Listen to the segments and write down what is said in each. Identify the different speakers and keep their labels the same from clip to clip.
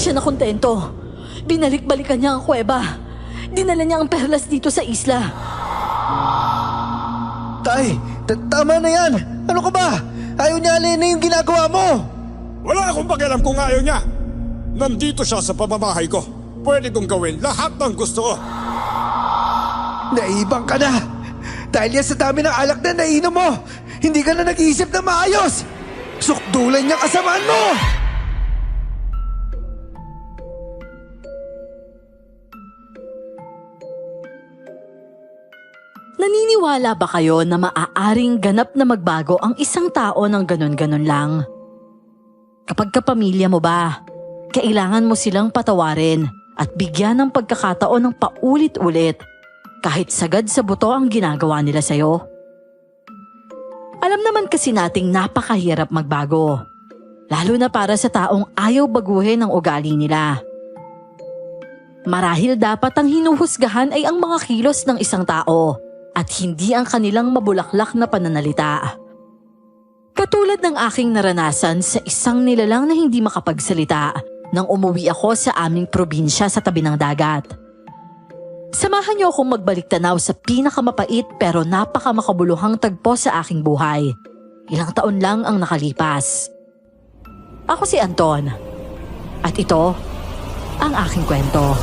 Speaker 1: siya na kontento. Binalik-balikan niya ang kuweba. Dinala niya ang perlas dito sa isla.
Speaker 2: Tay, tama na yan! Ano ka ba? Ayaw niya Alena yung ginagawa mo!
Speaker 3: Wala akong pakialam kung ayaw niya. Nandito siya sa pamamahay ko. Pwede kong gawin lahat ng gusto ko.
Speaker 2: Naibang ka na! Dahil yan sa dami ng alak na nainom mo, hindi ka na nag-iisip na maayos! Sukdulan niyang kasamaan mo!
Speaker 1: Naniniwala ba kayo na maaaring ganap na magbago ang isang tao ng ganon-ganon lang? Kapag kapamilya mo ba, kailangan mo silang patawarin at bigyan ng pagkakataon ng paulit-ulit kahit sagad sa buto ang ginagawa nila sa'yo. Alam naman kasi nating napakahirap magbago, lalo na para sa taong ayaw baguhin ang ugali nila. Marahil dapat ang hinuhusgahan ay ang mga kilos ng isang tao at hindi ang kanilang mabulaklak na pananalita. Katulad ng aking naranasan sa isang nilalang na hindi makapagsalita nang umuwi ako sa aming probinsya sa tabi ng dagat. Samahan niyo akong magbalik tanaw sa pinakamapait pero napakamakabuluhang tagpo sa aking buhay. Ilang taon lang ang nakalipas. Ako si Anton. At ito ang aking kwento.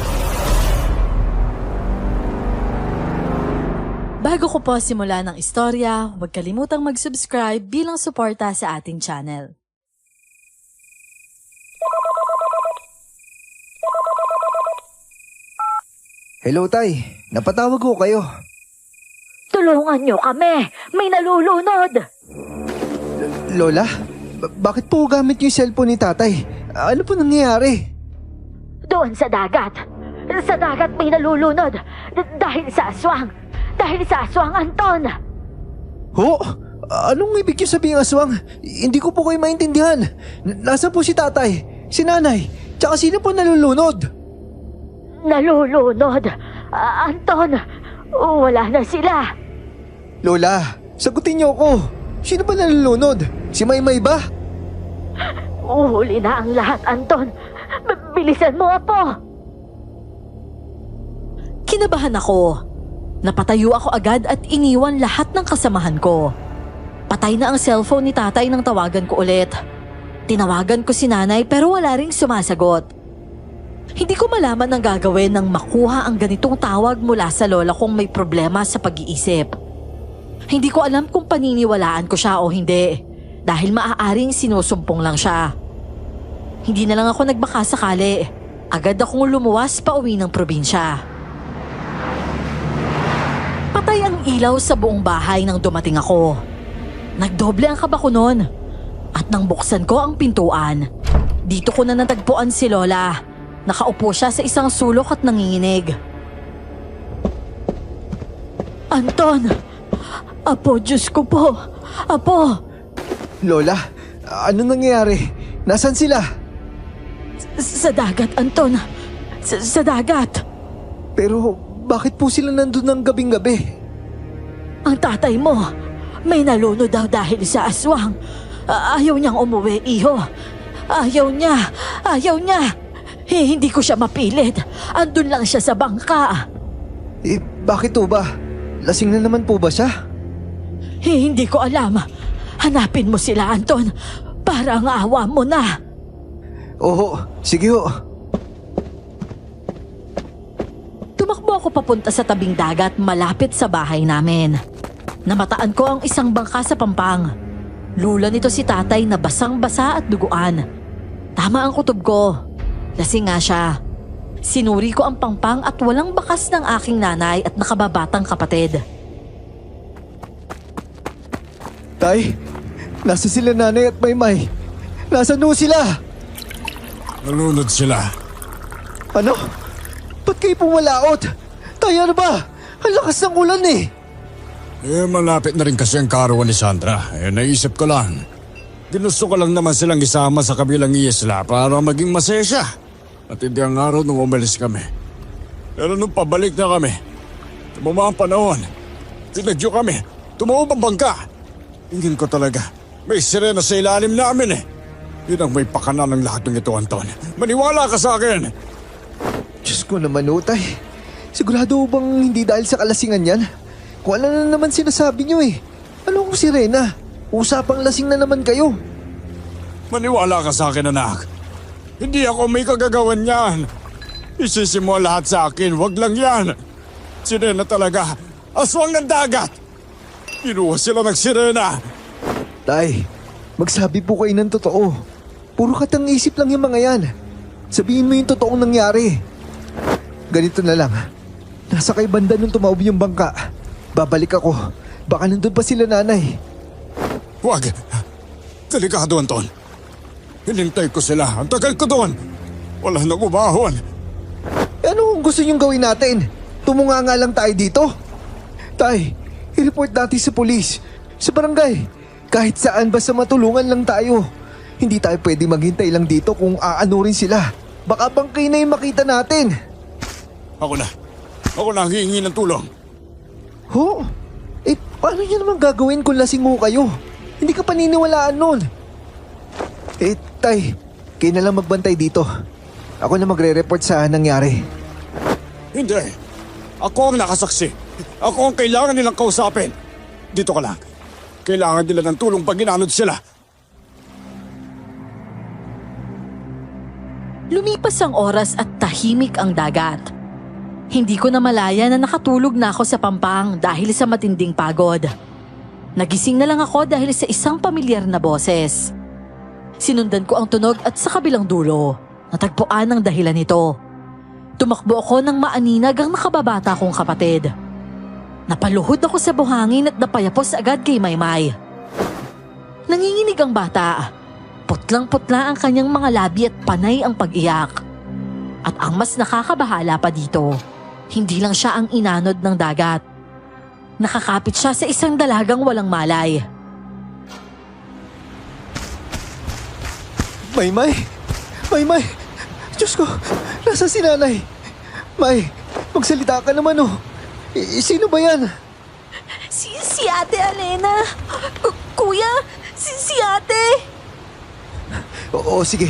Speaker 1: Bago ko po simulan ng istorya, huwag kalimutang mag-subscribe bilang suporta sa ating channel.
Speaker 2: Hello, Tay. Napatawag ko kayo.
Speaker 1: Tulungan niyo kami! May nalulunod!
Speaker 2: Lola, bakit po gamit niyo yung cellphone ni Tatay? Ano po nangyayari?
Speaker 1: Doon sa dagat! Sa dagat may nalulunod! Dahil sa aswang! Dahil sa aswang, Anton!
Speaker 2: Ho? Anong ibig niyo sabihin aswang? Hindi ko po kayo maintindihan. Nasaan po si Tatay, si Nanay, tsaka sino po nalulunod?
Speaker 1: Nalulunod? Anton, wala na sila.
Speaker 2: Lola, sagutin niyo ako. Sino ba nalulunod? Si Maymay ba?
Speaker 1: Uhuli na ang lahat, Anton. Bilisan mo, Apo. Kinabahan ako. Napatayo ako agad at iniwan lahat ng kasamahan ko. Patay na ang cellphone ni Tatay nang tawagan ko ulit. Tinawagan ko si Nanay pero wala ring sumasagot. Hindi ko malaman ang gagawin nang makuha ang ganitong tawag mula sa lola kong may problema sa pag-iisip. Hindi ko alam kung paniniwalaan ko siya o hindi dahil maaaring sinusumpong lang siya. Hindi na lang ako nagbaka sakali. Agad akong lumuwas pa uwi ng probinsya. Patay ang ilaw sa buong bahay nang dumating ako. Nagdoble ang kaba ko noon. At nang buksan ko ang pintuan, dito ko na natagpuan si Lola. Nakaupo siya sa isang sulok at nanginginig. Anton! Apo, Diyos ko po! Apo!
Speaker 2: Lola, ano nangyayari? Nasaan sila?
Speaker 1: Sa dagat, Anton. Sa dagat.
Speaker 2: Pero bakit po sila nandun ng gabing-gabi?
Speaker 1: Ang tatay mo, may nalunod daw dahil sa aswang. Ayaw niyang umuwi, iho. Ayaw niya. Hindi ko siya mapilit. Andun lang siya sa bangka.
Speaker 2: Bakit po ba? Lasing na naman po ba siya?
Speaker 1: Hindi ko alam. Hanapin mo sila, Anton. Para ang awa mo na.
Speaker 2: Oo, sige ho.
Speaker 1: Tumakbo ako papunta sa tabing dagat malapit sa bahay namin. Namataan ko ang isang bangka sa pampang. Lula nito si Tatay na basang-basa at duguan. Tama ang kutob ko. Lasing nga siya. Sinuri ko ang pampang at walang bakas ng aking nanay at nakababatang kapatid.
Speaker 2: Tay, nasa sila Nanay at Maymay. Nasaan ho sila?
Speaker 3: Nalunod sila.
Speaker 2: Ano? Ba't kayo pumalaot? Tay, ano ba? Ang lakas ng ulan eh.
Speaker 3: Malapit na rin kasi ang karawan ni Sandra. Naisip ko lang. Ginusto ko lang naman silang isama sa kabilang isla para maging masaya siya. At hindi ang araw nung umalis kami. Pero nung pabalik na kami, tumama ang panahon. Tinadyo kami. Tumuob ang bangka. Tingin ko talaga, may sirena sa ilalim namin eh. Yun ang may pakana ng lahat ng ito, Anton. Maniwala ka sa akin!
Speaker 2: Diyos ko naman, Tay. Sigurado bang hindi dahil sa kalasingan yan? Kung ano na naman sinasabi niyo eh. Ano kung si Rena? Usapang lasing na naman kayo.
Speaker 3: Maniwala ka sa akin, anak. Hindi ako may kagagawan yan. Isisi mo lahat sa akin, wag lang yan. Sirena talaga. Aswang ng dagat. Inuha sila ng sirena.
Speaker 2: Tay, magsabi po kayo ng totoo. Puro katang isip lang yung mga yan. Sabihin mo yung totoong nangyari. Ganito na lang. Nasa kay banda nung tumawid yung bangka. Babalik ako. Baka nandun pa sila nanay.
Speaker 3: Wag. Delikado, Anton. Hinintay ko sila. Ang tagal ko doon. Wala nang umahon.
Speaker 2: Ano kung gusto niyong gawin natin? Tumunga nga lang tayo dito? Tay, i-report natin sa polis, sa barangay. Kahit saan basta matulungan lang tayo. Hindi tayo pwede maghintay lang dito kung aano rin sila. Baka bangkay na yung makita natin.
Speaker 3: Ako na. Ako na ang hihingi ng tulong.
Speaker 2: Ho? Eh, paano niyo naman gagawin kung lasing ho kayo? Hindi ka paniniwalaan nun. Eh, Tay, kayo na lang magbantay dito. Ako na magre-report sa nangyari.
Speaker 3: Hindi. Ako ang nakasaksi. Ako ang kailangan nilang kausapin. Dito ka lang. Kailangan nila ng tulong pag ginanod sila.
Speaker 1: Lumipas ang oras at tahimik ang dagat. Hindi ko na malaya na nakatulog na ako sa pampang dahil sa matinding pagod. Nagising na lang ako dahil sa isang pamilyar na boses. Sinundan ko ang tunog at sa kabilang dulo, natagpuan ang dahilan nito. Tumakbo ako ng maaninag ang nakababata kong kapatid. Napaluhod ako sa buhangin at napayapos agad kay Maymay. Nanginginig ang bata. Putlang-putla ang kanyang mga labi at panay ang pag-iyak. At ang mas nakakabahala pa dito, hindi lang siya ang inanod ng dagat. Nakakapit siya sa isang dalagang walang malay.
Speaker 2: Maymay! Maymay! Diyos ko! Nasa si nanay? May, magsalita ka naman oh. Sino ba yan?
Speaker 1: Si Ate Alena! Kuya! Si Ate!
Speaker 2: Oo, sige.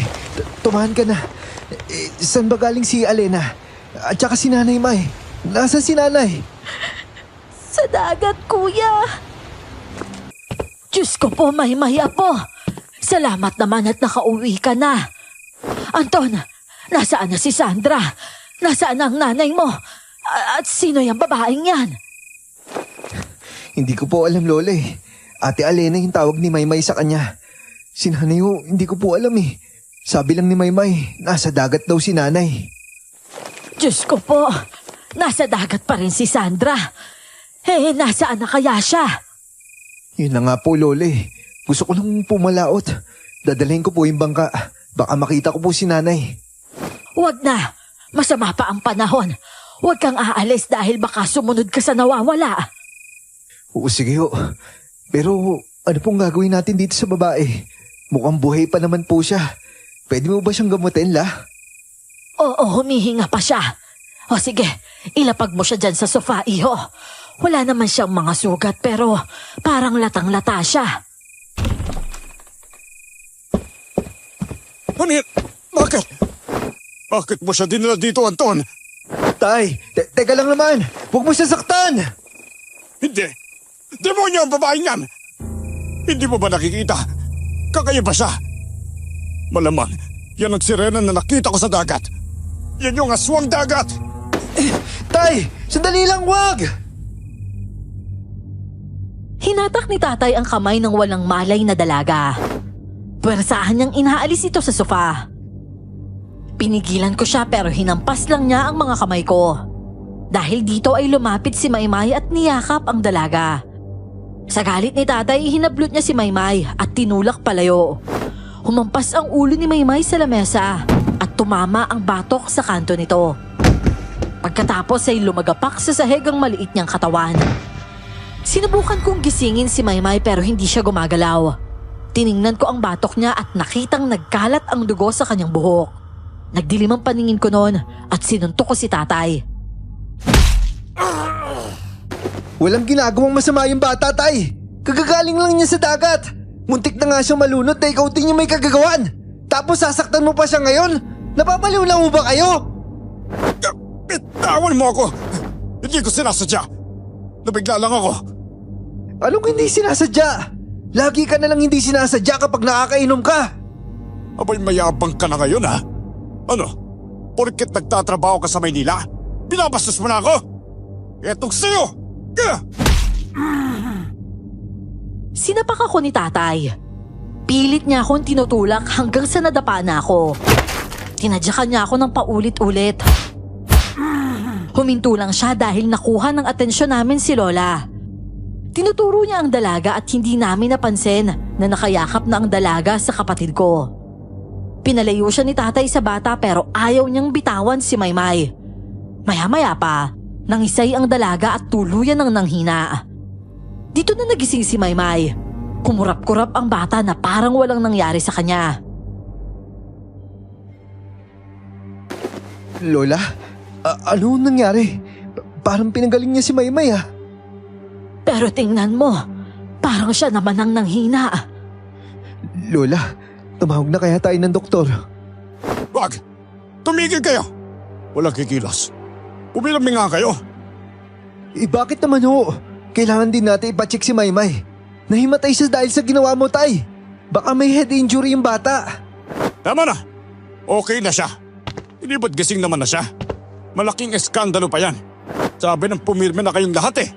Speaker 2: Tumahan ka na. Saan ba galing si Alena? At saka si Nanay May? Nasaan si Nanay?
Speaker 1: Sa dagat, Kuya! Diyos ko po, Maymay Apo! Salamat naman at nakauwi ka na. Anton, nasaan na si Sandra? Nasaan ang nanay mo? At sino yung babaeng yan?
Speaker 2: Hindi ko po alam, Lola eh. Ate Alena yung tawag ni Maymay sa kanya. Si Nanay ho, hindi ko po alam eh. Sabi lang ni Maymay, nasa dagat daw si Nanay.
Speaker 1: Diyos ko po, nasa dagat pa rin si Sandra. Nasaan na kaya siya?
Speaker 2: Yun na nga po, Lola eh. Gusto ko lang pumalaot. Dadalhin ko po yung bangka. Baka makita ko po si Nanay.
Speaker 1: Huwag na. Masama pa ang panahon. Huwag kang aalis dahil baka sumunod ka sa nawawala.
Speaker 2: Oo, sige ho. Pero ano pong gagawin natin dito sa babae? Mukhang buhay pa naman po siya. Pwede mo ba siyang gamutin, La?
Speaker 1: Oo, humihinga pa siya. O sige, ilapag mo siya dyan sa sofa, iho. Wala naman siyang mga sugat pero parang latang-lata siya.
Speaker 3: Honey, bakit? Bakit mo siya dinala dito, Anton?
Speaker 2: Tay, teka lang naman. Huwag mo siya saktan.
Speaker 3: Hindi. Demonyo ang babaeng yan. Hindi mo ba nakikita? Kakaya ba siya? Malamang, yan ang sirena na nakita ko sa dagat. Yan yung aswang dagat.
Speaker 2: Tay, sandali lang, wag!
Speaker 1: Hinatak ni tatay ang kamay ng walang malay na dalaga. Pwersahan niyang inaalis ito sa sofa. Pinigilan ko siya pero hinampas lang niya ang mga kamay ko. Dahil dito ay lumapit si Maymay at niyakap ang dalaga. Sa galit ni tatay, hinablot niya si Maymay at tinulak palayo. Humampas ang ulo ni Maymay sa lamesa at tumama ang batok sa kanto nito. Pagkatapos ay lumagapak sa sahig ang maliit niyang katawan. Sinubukan kong gisingin si Maymay pero hindi siya gumagalaw. Tiningnan ko ang batok niya at nakitang nagkalat ang dugo sa kanyang buhok. Nagdilim ang paningin ko noon at sinuntok ko si tatay.
Speaker 2: Walang ginagawang masama yung bata, Tay. Kagagaling lang niya sa dagat. Muntik na nga siyang malunod na ikaw din yung may kagagawan. Tapos sasaktan mo pa siya ngayon? Napapaliw na mo ba kayo?
Speaker 3: Bitawan mo ako! Hindi ko sinasadya! Nabigla lang ako!
Speaker 2: Anong hindi sinasadya? Lagi ka na lang hindi sinasadya kapag nakakainom ka.
Speaker 3: Abay mayabang ka na ngayon ha? Ano? Porket nagtatrabaho ka sa Maynila? Binabastos mo na ako? Etong sa'yo!
Speaker 1: Sinapak ako ni tatay. Pilit niya akong tinutulak hanggang sa nadapa na ako. Tinadyakan niya ako ng paulit-ulit. Huminto lang siya dahil nakuha ng atensyon namin si Lola. Tinuturo niya ang dalaga at hindi namin napansin na nakayakap na ang dalaga sa kapatid ko. Pinalayo siya ni tatay sa bata pero ayaw niyang bitawan si Maymay. Maya-maya pa, nangisay ang dalaga at tuluyan ng nanghina. Dito na nagising si Maymay. Kumurap-kurap ang bata na parang walang nangyari sa kanya.
Speaker 2: Lola, ano nangyari? Parang pinanggaling niya si Maymay ah.
Speaker 1: Pero tingnan mo, parang siya naman ang nanghina.
Speaker 2: Lola, tumawag na kaya tayo ng doktor.
Speaker 3: Wag! Tumigil kayo! Walang kikilos. Pumilami nga kayo.
Speaker 2: Bakit naman ho? Kailangan din natin ipacheck si Maymay. Nahimatay siya dahil sa ginawa mo, tay. Baka may head injury yung bata.
Speaker 3: Tama na! Okay na siya. Hindi ba't gising naman na siya? Malaking eskandalo pa yan. Sabi ng pumirme na kayong lahat eh.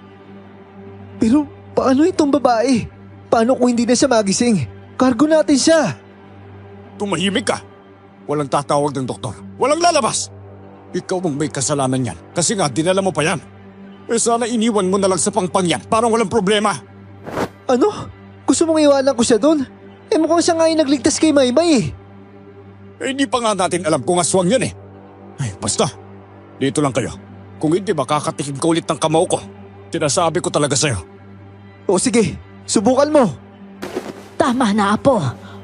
Speaker 2: Pero paano itong babae? Paano kung hindi na siya magising? Kargo natin siya.
Speaker 3: Tumahimik ka. Walang tatawag ng doktor. Walang lalabas. Ikaw ang may kasalanan yan. Kasi nga dinala mo pa yan. Eh sana iniwan mo na lang sa pangpang yan. Parang walang problema.
Speaker 2: Ano? Gusto mong iwanan ko siya doon? Mukhang siya nga yung nagligtas kay Maymay eh.
Speaker 3: Hindi pa nga natin alam kung aswang yan eh. Ay, basta. Dito lang kayo. Kung hindi makakatikim ka ulit ng kamao ko. Sinasabi ko talaga sa'yo.
Speaker 2: O sige, subukan mo.
Speaker 1: Tama na, Apo.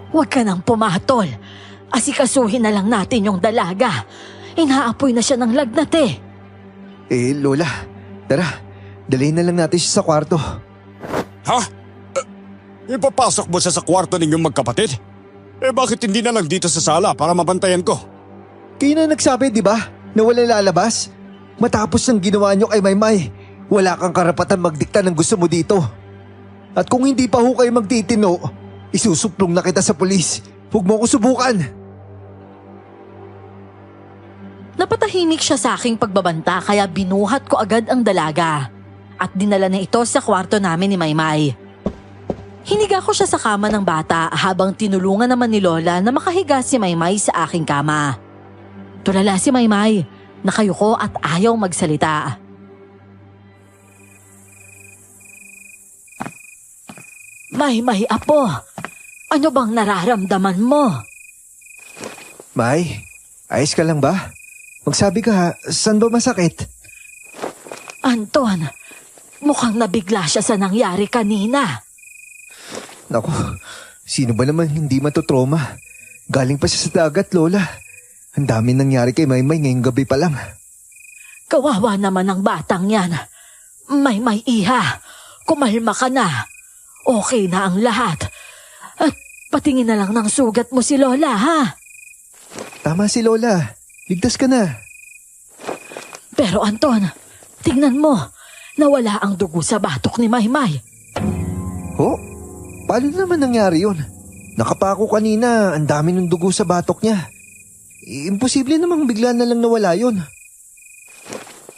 Speaker 1: Huwag ka nang pumatol. Asikasuhin na lang natin yung dalaga. Inaapoy na siya ng lagnat eh.
Speaker 2: Lola, tara. Dalhin na lang natin siya sa kwarto.
Speaker 3: Ha? Ipapasok mo siya sa kwarto ninyong magkapatid? Bakit hindi na lang dito sa sala para mabantayan ko?
Speaker 2: Kayo na nagsabi, di ba? Na wala lalabas? Matapos ng ginawa niyo kay Maymay, wala kang karapatan magdikta ng gusto mo dito. At kung hindi pa ho kayo magtitino, isusuplong na kita sa pulis. Huwag mo ko subukan.
Speaker 1: Napatahimik siya sa aking pagbabanta kaya binuhat ko agad ang dalaga. At dinala na ito sa kwarto namin ni Maymay. Hiniga ko siya sa kama ng bata habang tinulungan naman ni Lola na makahiga si Maymay sa aking kama. Tulala si Maymay, nakayuko at ayaw magsalita. Maymay, Apo, ano bang nararamdaman mo?
Speaker 2: May, ayos ka lang ba? Magsabi ka ha, saan ba masakit?
Speaker 1: Anton, mukhang nabigla siya sa nangyari kanina.
Speaker 2: Naku, sino ba naman hindi matutroma? Galing pa siya sa dagat, Lola. Ang dami nangyari kay Maymay ngayong gabi pa lang.
Speaker 1: Kawawa naman ang batang yan. Maymay, iha, kumalma ka na. Okay na ang lahat. At patingin na lang ng sugat mo si Lola, ha?
Speaker 2: Tama si Lola. Ligtas ka na.
Speaker 1: Pero Anton, tingnan mo. Nawala ang dugo sa batok ni Maymay.
Speaker 2: Oh? Paano naman nangyari yun? Nakapako kanina, ang dami ng dugo sa batok niya. Imposible namang bigla na lang nawala yun.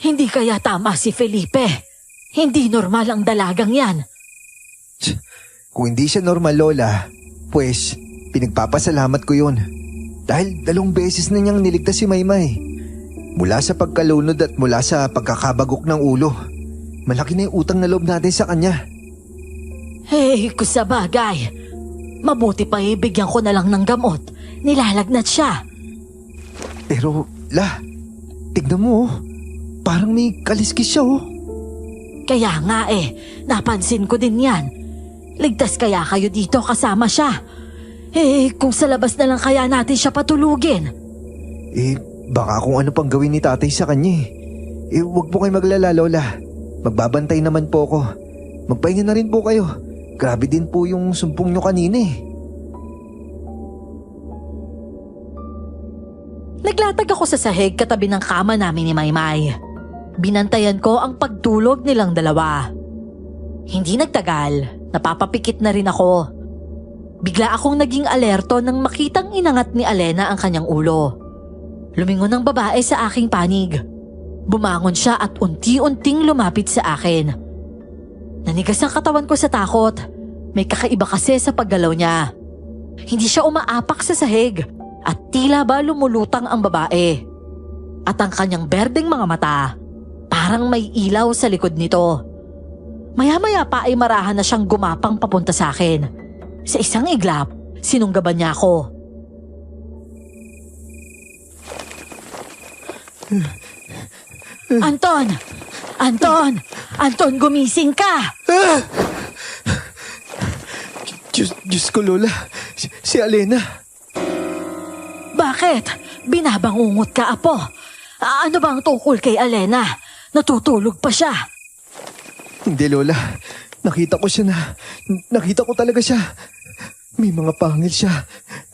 Speaker 1: Hindi kaya tama si Felipe. Hindi normal ang dalagang yan.
Speaker 2: Kung hindi siya normal, Lola, pues pinagpapasalamat ko yun. Dahil 2 beses na niyang niligtas si Maymay. Mula sa pagkalunod at mula sa pagkakabagok ng ulo. Malaki na yung utang na loob natin sa kanya.
Speaker 1: Hey, kusabagay. Mabuti pa ibigyan ko na lang ng gamot. Nilalagnat siya.
Speaker 2: Pero, tignan mo oh. Parang may kaliskis siya oh.
Speaker 1: Kaya nga napansin ko din yan. Ligtas kaya kayo dito kasama siya. Kung sa labas na lang kaya natin siya patulugin.
Speaker 2: Baka kung ano pang gawin ni tatay sa kanya huwag po kayo maglala, Lola. Magbabantay naman po ako. Magpahinga na rin po kayo. Grabe din po yung sumpong nyo kanina
Speaker 1: Naglatag ako sa sahig katabi ng kama namin ni Maymay. Binantayan ko ang pagtulog nilang dalawa. Hindi nagtagal, napapapikit na rin ako. Bigla akong naging alerto nang makitang inangat ni Alena ang kanyang ulo. Lumingon ang babae sa aking panig. Bumangon siya at unti-unting lumapit sa akin. Nanigas ang katawan ko sa takot. May kakaiba kasi sa paggalaw niya. Hindi siya umaapak sa sahig at tila ba lumulutang ang babae. At ang kanyang berdeng mga mata, parang may ilaw sa likod nito. Maya-maya pa ay marahan na siyang gumapang papunta sa akin. Sa isang iglap, sinunggaban niya ako. Anton! Anton! Anton, gumising ka!
Speaker 2: Diyos ko, Lola. Si Alena.
Speaker 1: Bakit? Binabangungot ka, Apo. Ano ba ang tungkol kay Alena? Natutulog pa siya.
Speaker 2: Hindi, Lola. Nakita ko talaga siya. May mga pangil siya.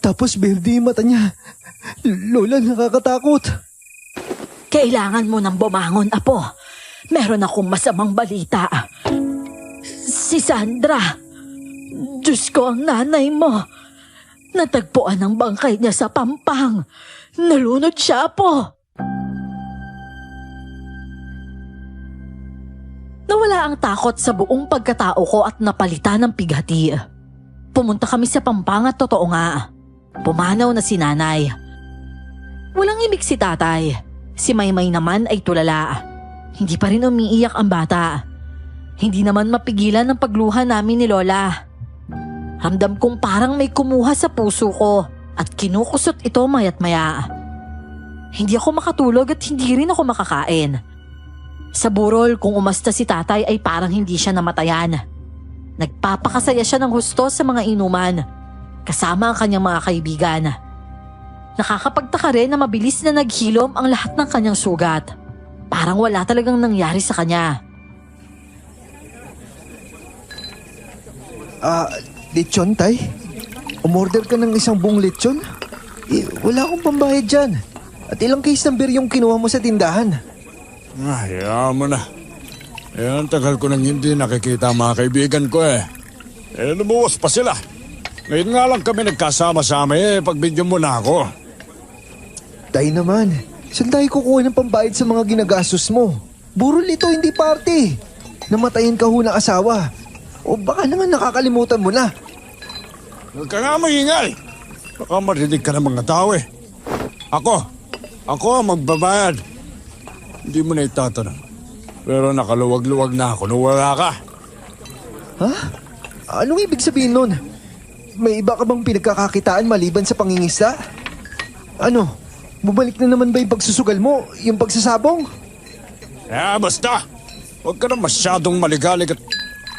Speaker 2: Tapos berde yung mata niya. Lola, nakakatakot.
Speaker 1: Kailangan mo nang bumangon, Apo. Meron akong masamang balita. Si Sandra. Diyos ko, ang nanay mo. Natagpuan ang bangkay niya sa Pampang. Nalunod siya, Apo. Nawala ang takot sa buong pagkatao ko at napalitan ng pighati. Pumunta kami sa Pampang at totoo nga. Pumanaw na si nanay. Walang ibig si tatay. Si Maymay naman ay tulala. Hindi pa rin umiiyak ang bata. Hindi naman mapigilan ang pagluha namin ni Lola. Ramdam kong parang may kumuha sa puso ko at kinukusot ito mayat maya. Hindi ako makatulog at hindi rin ako makakain. Sa burol kung umasta si tatay ay parang hindi siya namatayan. Nagpapakasaya siya ng husto sa mga inuman, kasama ang kanyang mga kaibigan. Nakakapagtaka rin na mabilis na naghilom ang lahat ng kanyang sugat. Parang wala talagang nangyari sa kanya.
Speaker 2: Lechon, tay? Umorder ka ng isang buong lechon? Wala akong pambayad dyan. At ilang case ng beer yung kinuha mo sa tindahan.
Speaker 3: Hayaan mo na. Ang tagal ko nang hindi nakikita ang mga kaibigan ko lumuwas pa sila. Ngayon nga lang kami nagkasama-sama pagbigyan mo na ako.
Speaker 2: Tay naman, saan tayo kukuha ng pambayad sa mga ginagastos mo? Burol ito, hindi party. Namatayin ka ho ng asawa. O baka naman nakakalimutan mo na.
Speaker 3: Huwag ka nga maingay. Baka marinig ka ng mga tao Ako ang magbabayad. Hindi mo na itatanong. Pero nakaluwag-luwag na ako nung wala ka.
Speaker 2: Ha? Anong ibig sabihin nun? May iba ka bang pinagkakakitaan maliban sa pangingisda? Ano? Bumalik na naman ba yung pagsusugal mo? Yung pagsasabong?
Speaker 3: Basta. Huwag ka na masyadong maligalig at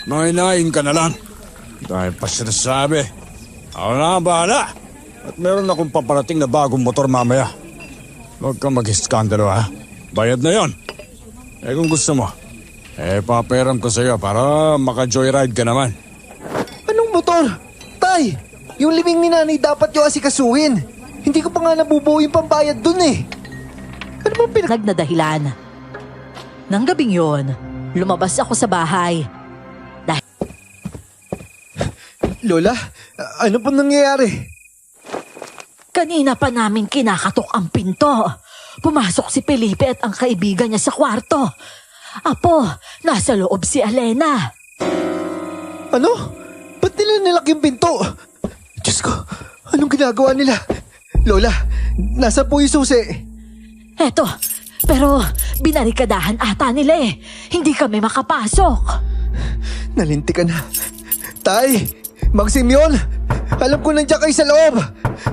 Speaker 3: mahinain ka na lang. Dahil pa sinasabi. Ako na ang bahala. At meron akong paparating na bagong motor mamaya. Huwag kang mag-iskandalo Bayad na yon. Kung gusto mo, paperam ko sa'yo para maka-joyride ka naman.
Speaker 2: Anong motor? Tay, yung libing ni nanay dapat yung asikasuhin. Hindi ko pa nga nabubuo yung pambayad dun Ano bang
Speaker 1: Nagdadahilan. Nang gabing yon, lumabas ako sa bahay.
Speaker 2: Lola, ano pong nangyayari?
Speaker 1: Kanina pa namin kinakatok ang pinto. Pumasok si Felipe at ang kaibigan niya sa kwarto. Apo, nasa loob si Alena.
Speaker 2: Ano? Ba't nila nilak yung pinto? Diyos ko, anong ginagawa nila? Lola, nasa po yung susi?
Speaker 1: Eto, pero binarikadahan ata nila Hindi kami makapasok.
Speaker 2: Nalinti ka na. Tay, Mang Simeon, alam ko nandiyan kayo sa loob.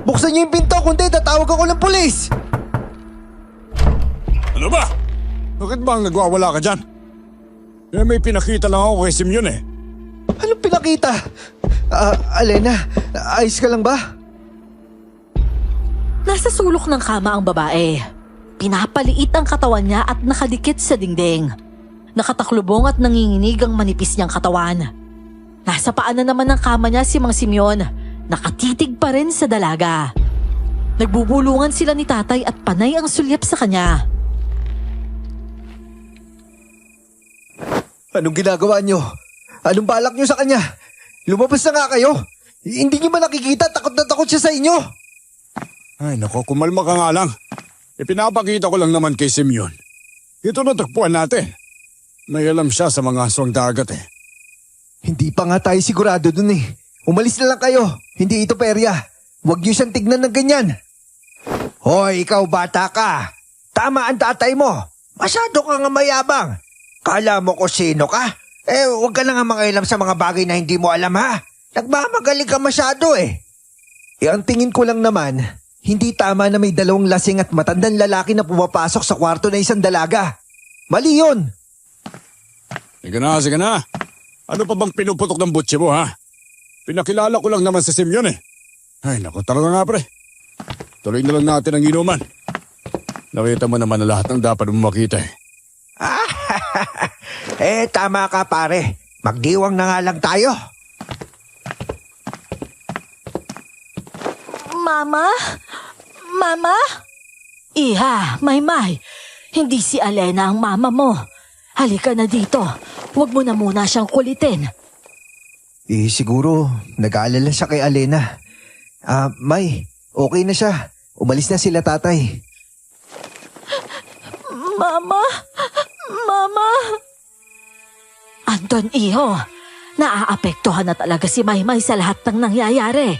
Speaker 2: Buksan niyo yung pinto, kundi tatawag ako ng pulis.
Speaker 3: Ano ba? Bakit ba nagwawala ka dyan? May pinakita lang ako kay Simeon
Speaker 2: Anong pinakita? Alena, ayos ka lang ba?
Speaker 1: Nasa sulok ng kama ang babae. Pinapaliit ang katawan niya at nakadikit sa dingding. Nakataklubong at nanginginig ang manipis niyang katawan. Nasa paanan naman ng kama niya si Mang Simeon, nakatitig pa rin sa dalaga. Nagbubulungan sila ni tatay at panay ang sulyap sa kanya.
Speaker 2: Anong ginagawa nyo? Anong balak nyo sa kanya? Lumabas na nga kayo. Hindi nyo ba nakikita? Takot na takot siya sa inyo.
Speaker 3: Ay nako, kumalma ka nga lang. Ipinapakita ko lang naman kay Simeon. Ito natagpuan natin. May alam siya sa mga aswang dagat eh.
Speaker 2: Hindi pa nga tayo sigurado dun eh. Umalis na lang kayo. Hindi ito perya. Huwag nyo siyang tignan ng ganyan. Hoy, ikaw bata ka. Tama ang tatay mo. Masyado ka nga mayabang. Kala mo ko sino ka? Huwag ka na nga mangialam sa mga bagay na hindi mo alam ha. Nagmamagaling ka masyado eh. Ang tingin ko lang naman, hindi tama na may 2 lasing at matandang lalaki na pumapasok sa kwarto na isang dalaga. Mali yun.
Speaker 3: Sige na. Ano pa bang pinuputok ng butsi mo ha? Pinakilala ko lang naman si Simeon eh. Ay naku, talaga nga pre. Tuloy na lang natin ang inuman. Nakita mo naman na lahat ng dapat mo makita eh.
Speaker 2: Tama ka pare. Magdiwang na nga lang tayo.
Speaker 1: Mama? Mama? Iha, Maymay. Hindi si Alena ang mama mo. Halika na dito. Huwag mo na muna siyang kulitin.
Speaker 2: Siguro nag-aalala siya kay Alena. May, okay na siya. Umalis na sila tatay.
Speaker 1: Mama? Mama? Anton, iho. Naaapektuhan na talaga si Maymay sa lahat ng nangyayari.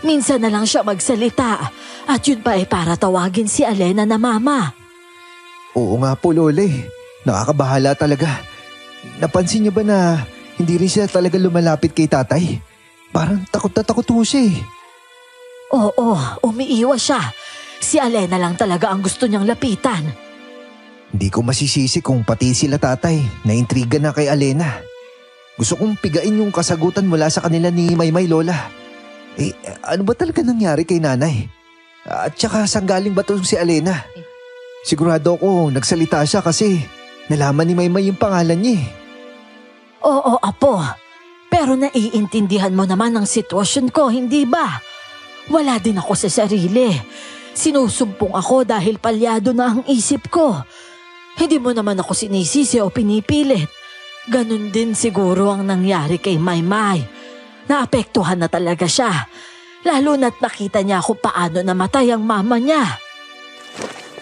Speaker 1: Minsan na lang siya magsalita. At yun pa ay para tawagin si Alena na mama.
Speaker 2: Oo nga po, Lole. Nakakabahala talaga. Napansin niyo ba na hindi rin siya talaga lumalapit kay tatay? Parang takot na takot ho siya eh.
Speaker 1: Oo, umiiwas siya. Si Alena lang talaga ang gusto niyang lapitan.
Speaker 2: Hindi ko masisisi kung pati sila tatay naintriga na kay Alena. Gusto kong pigain yung kasagutan mula sa kanila ni Maymay, Lola. Ano ba talaga nangyari kay nanay? At saka saan galing ba itong si Alena? Sigurado ako nagsalita siya kasi nalaman ni Maymay yung pangalan niya eh.
Speaker 1: Oo, apo. Pero naiintindihan mo naman ang sitwasyon ko, hindi ba? Wala din ako sa sarili. Sinusumpong ako dahil palyado na ang isip ko. Hindi mo naman ako sinisisi o pinipilit. Ganon din siguro ang nangyari kay Maymay. Naapektuhan na talaga siya. Lalo na't nakita niya kung paano namatay ang mama niya.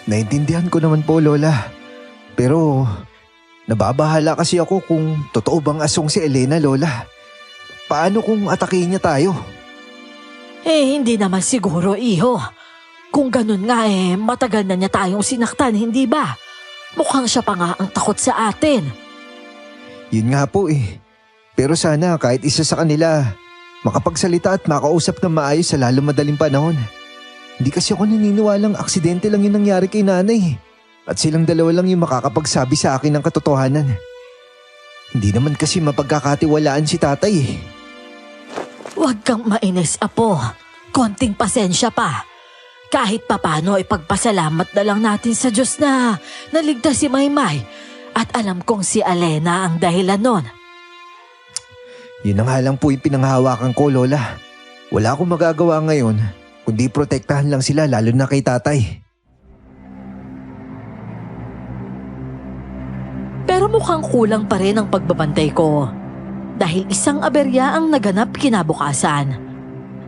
Speaker 2: Naintindihan ko naman po, Lola. Pero nababahala kasi ako kung totoo bang asong si Elena, Lola. Paano kung atakihin niya tayo?
Speaker 1: Hindi naman siguro, iho. Kung ganun nga matagal na niya tayong sinaktan, hindi ba? Mukhang siya pa nga ang takot sa atin.
Speaker 2: Yun nga po eh. Pero sana kahit isa sa kanila makapagsalita at makausap ng maayos sa lalo madaling panahon. Hindi kasi ako naniniwalang aksidente lang yung nangyari kay nanay. At silang dalawa lang yung makakapagsabi sa akin ng katotohanan. Hindi naman kasi mapagkakatiwalaan si tatay eh.
Speaker 1: Huwag kang mainis, apo. Konting pasensya pa. Kahit papano ipagpasalamat na lang natin sa Diyos na naligtas si Maymay. At alam kong si Alena ang dahilan nun.
Speaker 2: Yun na nga lang po yung pinanghahawakan ko, Lola. Wala akong magagawa ngayon, kundi protektahan lang sila lalo na kay tatay.
Speaker 1: Pero mukhang kulang pa rin ang pagbabantay ko. Dahil isang aberya ang naganap kinabukasan.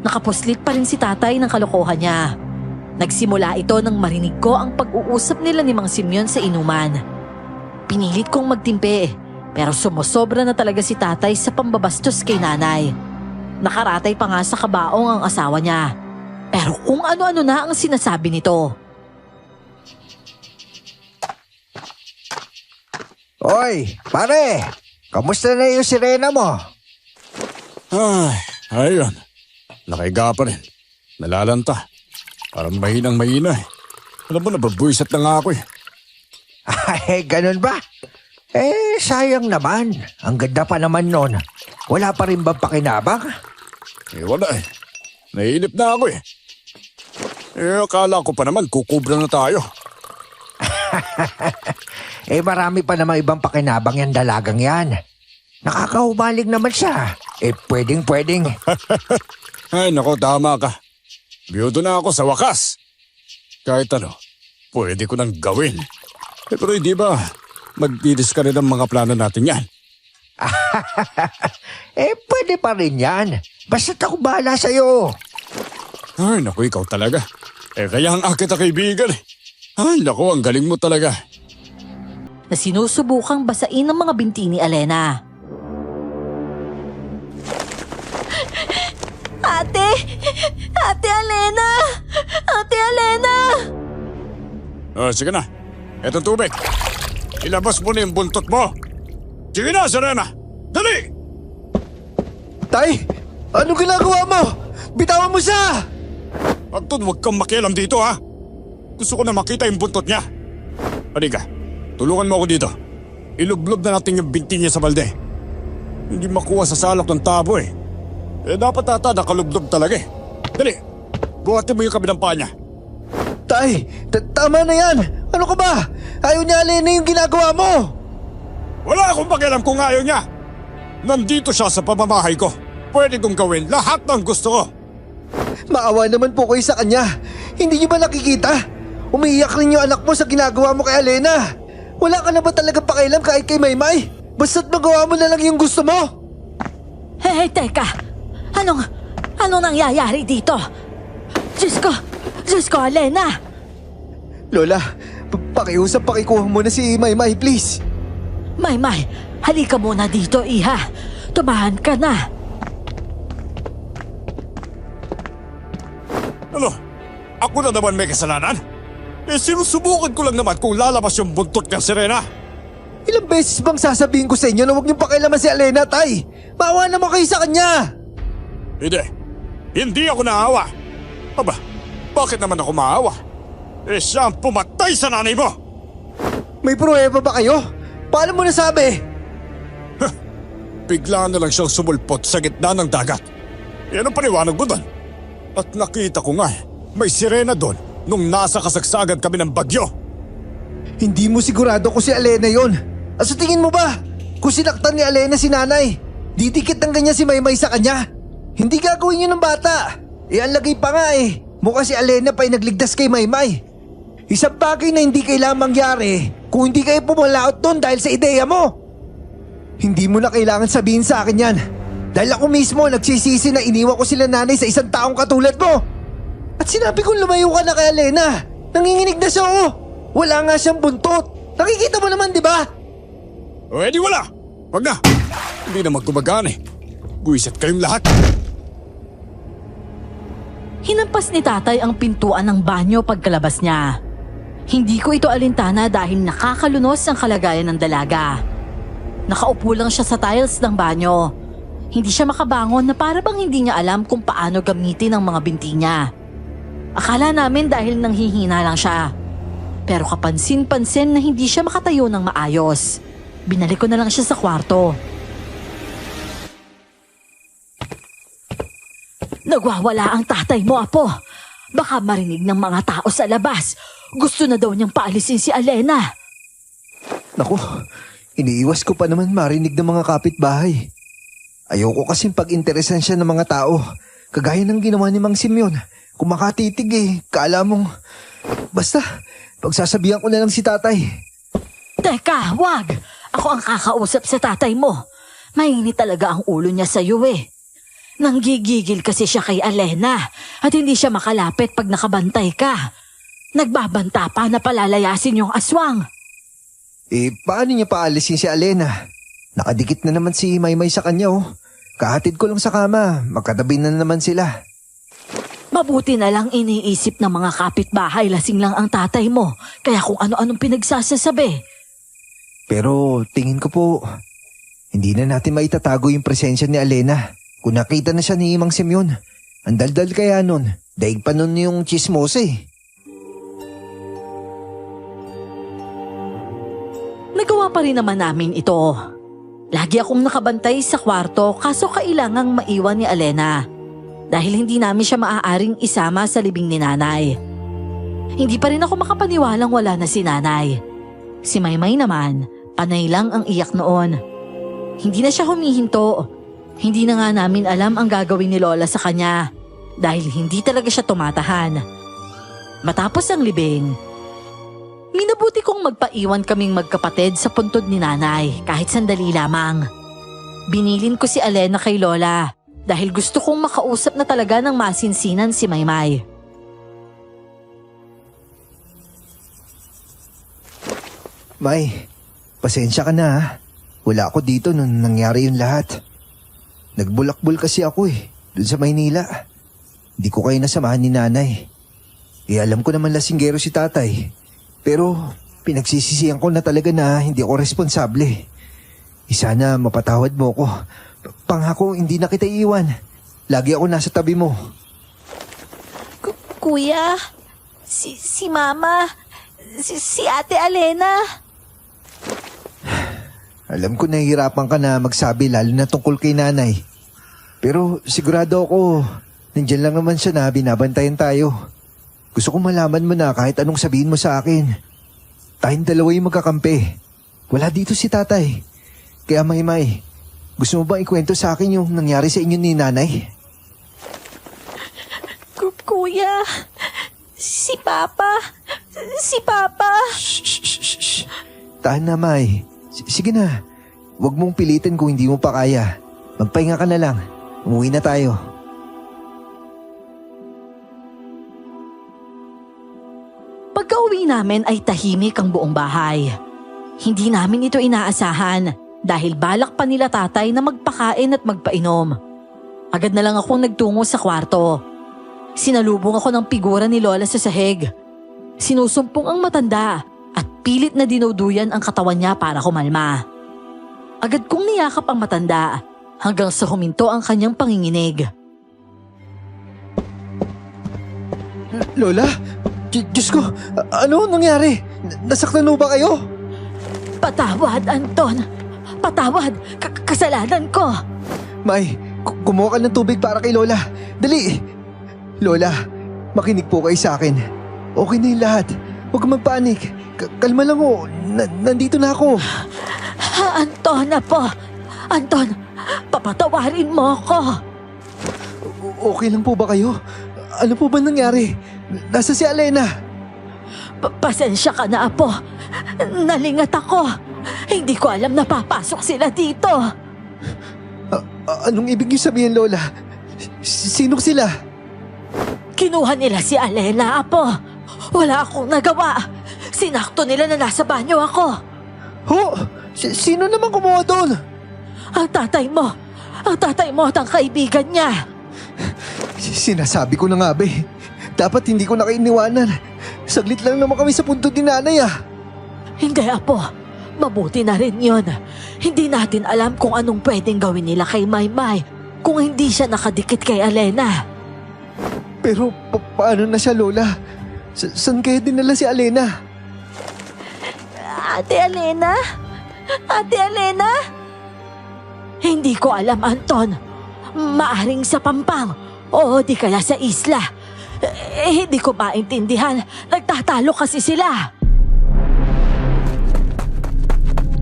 Speaker 1: Nakapuslit pa rin si tatay ng kalokohan niya. Nagsimula ito nang marinig ko ang pag-uusap nila ni Mang Simeon sa inuman. Pinilit kong magtimpe, pero sumusobra na talaga si tatay sa pambabastos kay nanay. Nakaratay pa nga sa kabaong ang asawa niya. Pero kung ano-ano na ang sinasabi nito.
Speaker 2: Oy, pare! Kamusta na yung sirena mo?
Speaker 3: Ayun. Nakaiga pa rin. Nalalanta. Parang mahina eh. Alam mo, nababwisit na nga ako eh.
Speaker 2: Ay, ganun ba? Sayang naman. Ang ganda pa naman nun. Wala pa rin bang pakinabang?
Speaker 3: Wala eh. Naiinip na ako eh. Akala ko pa naman kukubra na tayo.
Speaker 2: Marami pa namang ibang pakinabang yan dalagang yan. Nakakahumaling naman siya. Pwedeng.
Speaker 3: Ay, nako, tama ka. Biyudo na ako sa wakas. Kahit ano, pwede ko nang gawin. Pero hindi ba, magdidis ka rin ang mga plano natin yan.
Speaker 4: Pwede pa rin yan. Basta't ako bahala sa'yo.
Speaker 3: Ay, naku, ikaw talaga. Kaya ang akit na kaibigan eh. Ay, naku, ang galing mo talaga.
Speaker 1: Na sinusubukang basain ng mga binti ni Alena. Ate! Ate Alena! Ate Alena!
Speaker 3: Sige na. Etong tubig. Ilabas mo na yung buntot mo. Sige na, Serena. Dali!
Speaker 2: Tay, ano ginagawa mo? Bitawan mo siya!
Speaker 3: Anton, huwag kang makialam dito, ha? Gusto ko na makita yung buntot niya. Halika, tulungan mo ako dito. Ilublob na natin yung binti niya sa balde. Hindi makuha sa salak ng tabo eh. Dapat ata nakalublob talaga eh. Dali, buhatin mo yung kabilang paa niya.
Speaker 2: Tay, tama na yan! Ano ka ba? Ayaw niya Alena yung ginagawa mo!
Speaker 3: Wala akong pakialam kung ayaw niya. Nandito siya sa pamamahay ko. Pwede kong gawin lahat ng gusto ko.
Speaker 2: Maawa naman po kayo sa kanya. Hindi niyo ba nakikita? Umiiyak rin yung anak mo sa ginagawa mo kay Alena. Wala ka na ba talaga pakialam kahit kay Maymay? Basta't magawa mo na lang yung gusto mo.
Speaker 1: Hey, teka! Anong nangyayari dito? Diyos ko, Alena!
Speaker 2: Lola, pakikuha mo na si Maymay, please.
Speaker 1: Maymay, halika muna dito, iha. Tumahan ka na.
Speaker 3: Ano? Ako na naman may kasalanan? Sinusubukan ko lang naman kung lalabas yung buntot niya, Serena.
Speaker 2: Ilang beses bang sasabihin ko sa inyo na huwag niyong pakialaman si Alena, Tay? Maawa naman kayo sa kanya.
Speaker 3: Hindi ako naawa. Aba, bakit naman ako maawa? Siya ang pumatay sa nanay mo.
Speaker 2: May pruweba ba kayo? Paano mo nasabi?
Speaker 3: Bigla na lang siyang sumulpot sa gitna ng dagat. Yan ang paniwanag mo doon. At nakita ko nga, may sirena doon nung nasa kasagsagan kami ng bagyo.
Speaker 2: Hindi mo sigurado kung si Alena yon. At sa tingin mo ba, kung sinaktan ni Alena si nanay, didikit ng ganyan si Maymay sa kanya? Hindi gagawin yun ng bata. Ang lagay pa nga eh. Mukha si Alena pa nagligtas kay Maymay. Isang bagay na hindi kailangang mangyari kung hindi kayo pumalaot doon dahil sa ideya mo. Hindi mo na kailangan sabihin sa akin yan. Dahil ako mismo nagsisisi na iniwan ko sila nanay sa isang taong katulad mo. At sinabi kong lumayo ka na kay Alena. Nanginginig na siya oh. Wala nga siyang buntot. Nakikita mo naman di ba?
Speaker 3: Di wala. Wag na. Hindi na magkumagana eh. Buwisit kayong lahat.
Speaker 1: Hinampas ni tatay ang pintuan ng banyo pagkalabas niya. Hindi ko ito alintana dahil nakakalunos ang kalagayan ng dalaga. Nakaupo lang siya sa tiles ng banyo. Hindi siya makabangon na para bang hindi niya alam kung paano gamitin ang mga binti niya. Akala namin dahil nanghihina lang siya. Pero kapansin-pansin na hindi siya makatayo ng maayos. Binalik ko na lang siya sa kwarto. Nagwawala ang tatay mo, Apo. Baka marinig ng mga tao sa labas. Gusto na daw niyang paalisin si Alena.
Speaker 2: Naku, iniiwas ko pa naman marinig ng mga kapitbahay. Ayoko kasing pag-interesan siya ng mga tao. Kagaya ng ginawa ni Mang Simeon. Kung makatitig kala mong... Basta, pagsasabihan ko na lang si tatay.
Speaker 1: Teka, wag! Ako ang kakausap sa tatay mo. Mainit talaga ang ulo niya sa'yo eh. Nanggigigil kasi siya kay Alena at hindi siya makalapit pag nakabantay ka. Nagbabanta pa na palalayasin yung aswang.
Speaker 2: Paano niya paalisin si Alena? Nakadikit na naman si Maymay sa kanya oh. Kahatid ko lang sa kama, magkatabi na naman sila.
Speaker 1: Mabuti na lang iniisip ng mga kapitbahay lasing lang ang tatay mo, kaya kung ano-anong pinagsasasabi.
Speaker 2: Pero tingin ko po, hindi na natin maitatago yung presensya ni Alena. Kung nakita na siya ni Mang Simeon, ang daldal kaya nun, daig pa nun yung chismos eh.
Speaker 1: Nagawa pa rin naman namin ito. Lagi akong nakabantay sa kwarto kaso kailangang maiwan ni Alena. Dahil hindi namin siya maaaring isama sa libing ni nanay. Hindi pa rin ako makapaniwalang wala na si nanay. Si Maymay naman, panay lang ang iyak noon. Hindi na siya humihinto. Hindi na nga namin alam ang gagawin ni Lola sa kanya. dahil hindi talaga siya tumatahan. Matapos ang libing, minabuti kong magpaiwan kaming magkapatid sa puntod ni nanay kahit sandali lamang. Binilin ko si Alena kay Lola dahil gusto kong makausap na talaga ng masinsinan si Maymay.
Speaker 2: May, pasensya ka na ha. Wala ako dito nung nangyari yung lahat. Nagbulakbol kasi ako dun sa Maynila. Hindi ko kayo nasamahan ni nanay. Alam ko naman lasinggero si tatay. Pero pinagsisisihan ko na talaga na hindi ako responsable. Sana mapatawad mo ko. Pangako hindi na kita iiwan. Lagi ako nasa tabi mo.
Speaker 1: Kuya, si Mama, si Ate Alena.
Speaker 2: Alam ko nahihirapan ka na magsabi lalo na tungkol kay nanay. Pero sigurado ako, nandyan lang naman siya na binabantayan tayo. Gusto kong malaman mo na kahit anong sabihin mo sa akin. Tayong dalawa yung magkakampi. Wala dito si tatay. Kaya Maymay, gusto mo bang ikwento sa akin yung nangyari sa inyo ni nanay?
Speaker 1: Kuya, si Papa.
Speaker 2: Shh. Tahan na, May. Sige na. Huwag mong pilitin kung hindi mo pa kaya. Magpahinga ka na lang. Umuwi na tayo.
Speaker 1: Pagka-uwi namin ay tahimik ang buong bahay. Hindi namin ito inaasahan dahil balak pa nila tatay na magpakain at magpainom. Agad na lang akong nagtungo sa kwarto. Sinalubong ako ng figura ni Lola sa sahig. Sinusumpong ang matanda at pilit na dinuduyan ang katawan niya para kumalma. Agad kong niyakap ang matanda hanggang sa huminto ang kanyang panginginig.
Speaker 2: Lola? Diyos ko, ano nangyari? Nasaktan mo ba kayo?
Speaker 1: Patawad, Anton. Patawad. Kasalanan ko.
Speaker 2: May, kumuha ka ng tubig para kay Lola. Dali! Lola, makinig po kayo sa akin. Okay na yung lahat. Huwag kang magpanik. Kalma lang mo. Nandito na ako.
Speaker 1: Anton na po. Anton, papatawarin mo ako.
Speaker 2: Okay lang po ba kayo? Ano po ba nangyari? Nasa si Alena?
Speaker 1: Pasensya ka na, Apo. Nalingat ako. Hindi ko alam na papasok sila dito.
Speaker 2: Anong ibig niyo sabihin, Lola? Sino sila?
Speaker 1: Kinuha nila si Alena, Apo. Wala akong nagawa. Sinakto nila na nasa banyo ako.
Speaker 2: Ho? Sino naman kumuha doon?
Speaker 1: Ang tatay mo. Ang tatay mo at ang kaibigan niya.
Speaker 2: Sinasabi ko na nga, be. Dapat hindi ko na kayo iniwanan. Saglit lang naman kami sa punto ni nanay, ah.
Speaker 1: Hindi, Apo. Mabuti na rin yun. Hindi natin alam kung anong pwedeng gawin nila kay Maymay kung hindi siya nakadikit kay Alena.
Speaker 2: Pero paano na siya, Lola? Saan kaya dinala si Alena?
Speaker 1: Ate Alena? Ate Alena? Hindi ko alam, Anton. Maaring sa Pampang o di kaya sa isla. Hindi ko maintindihan. Nagtatalo kasi sila.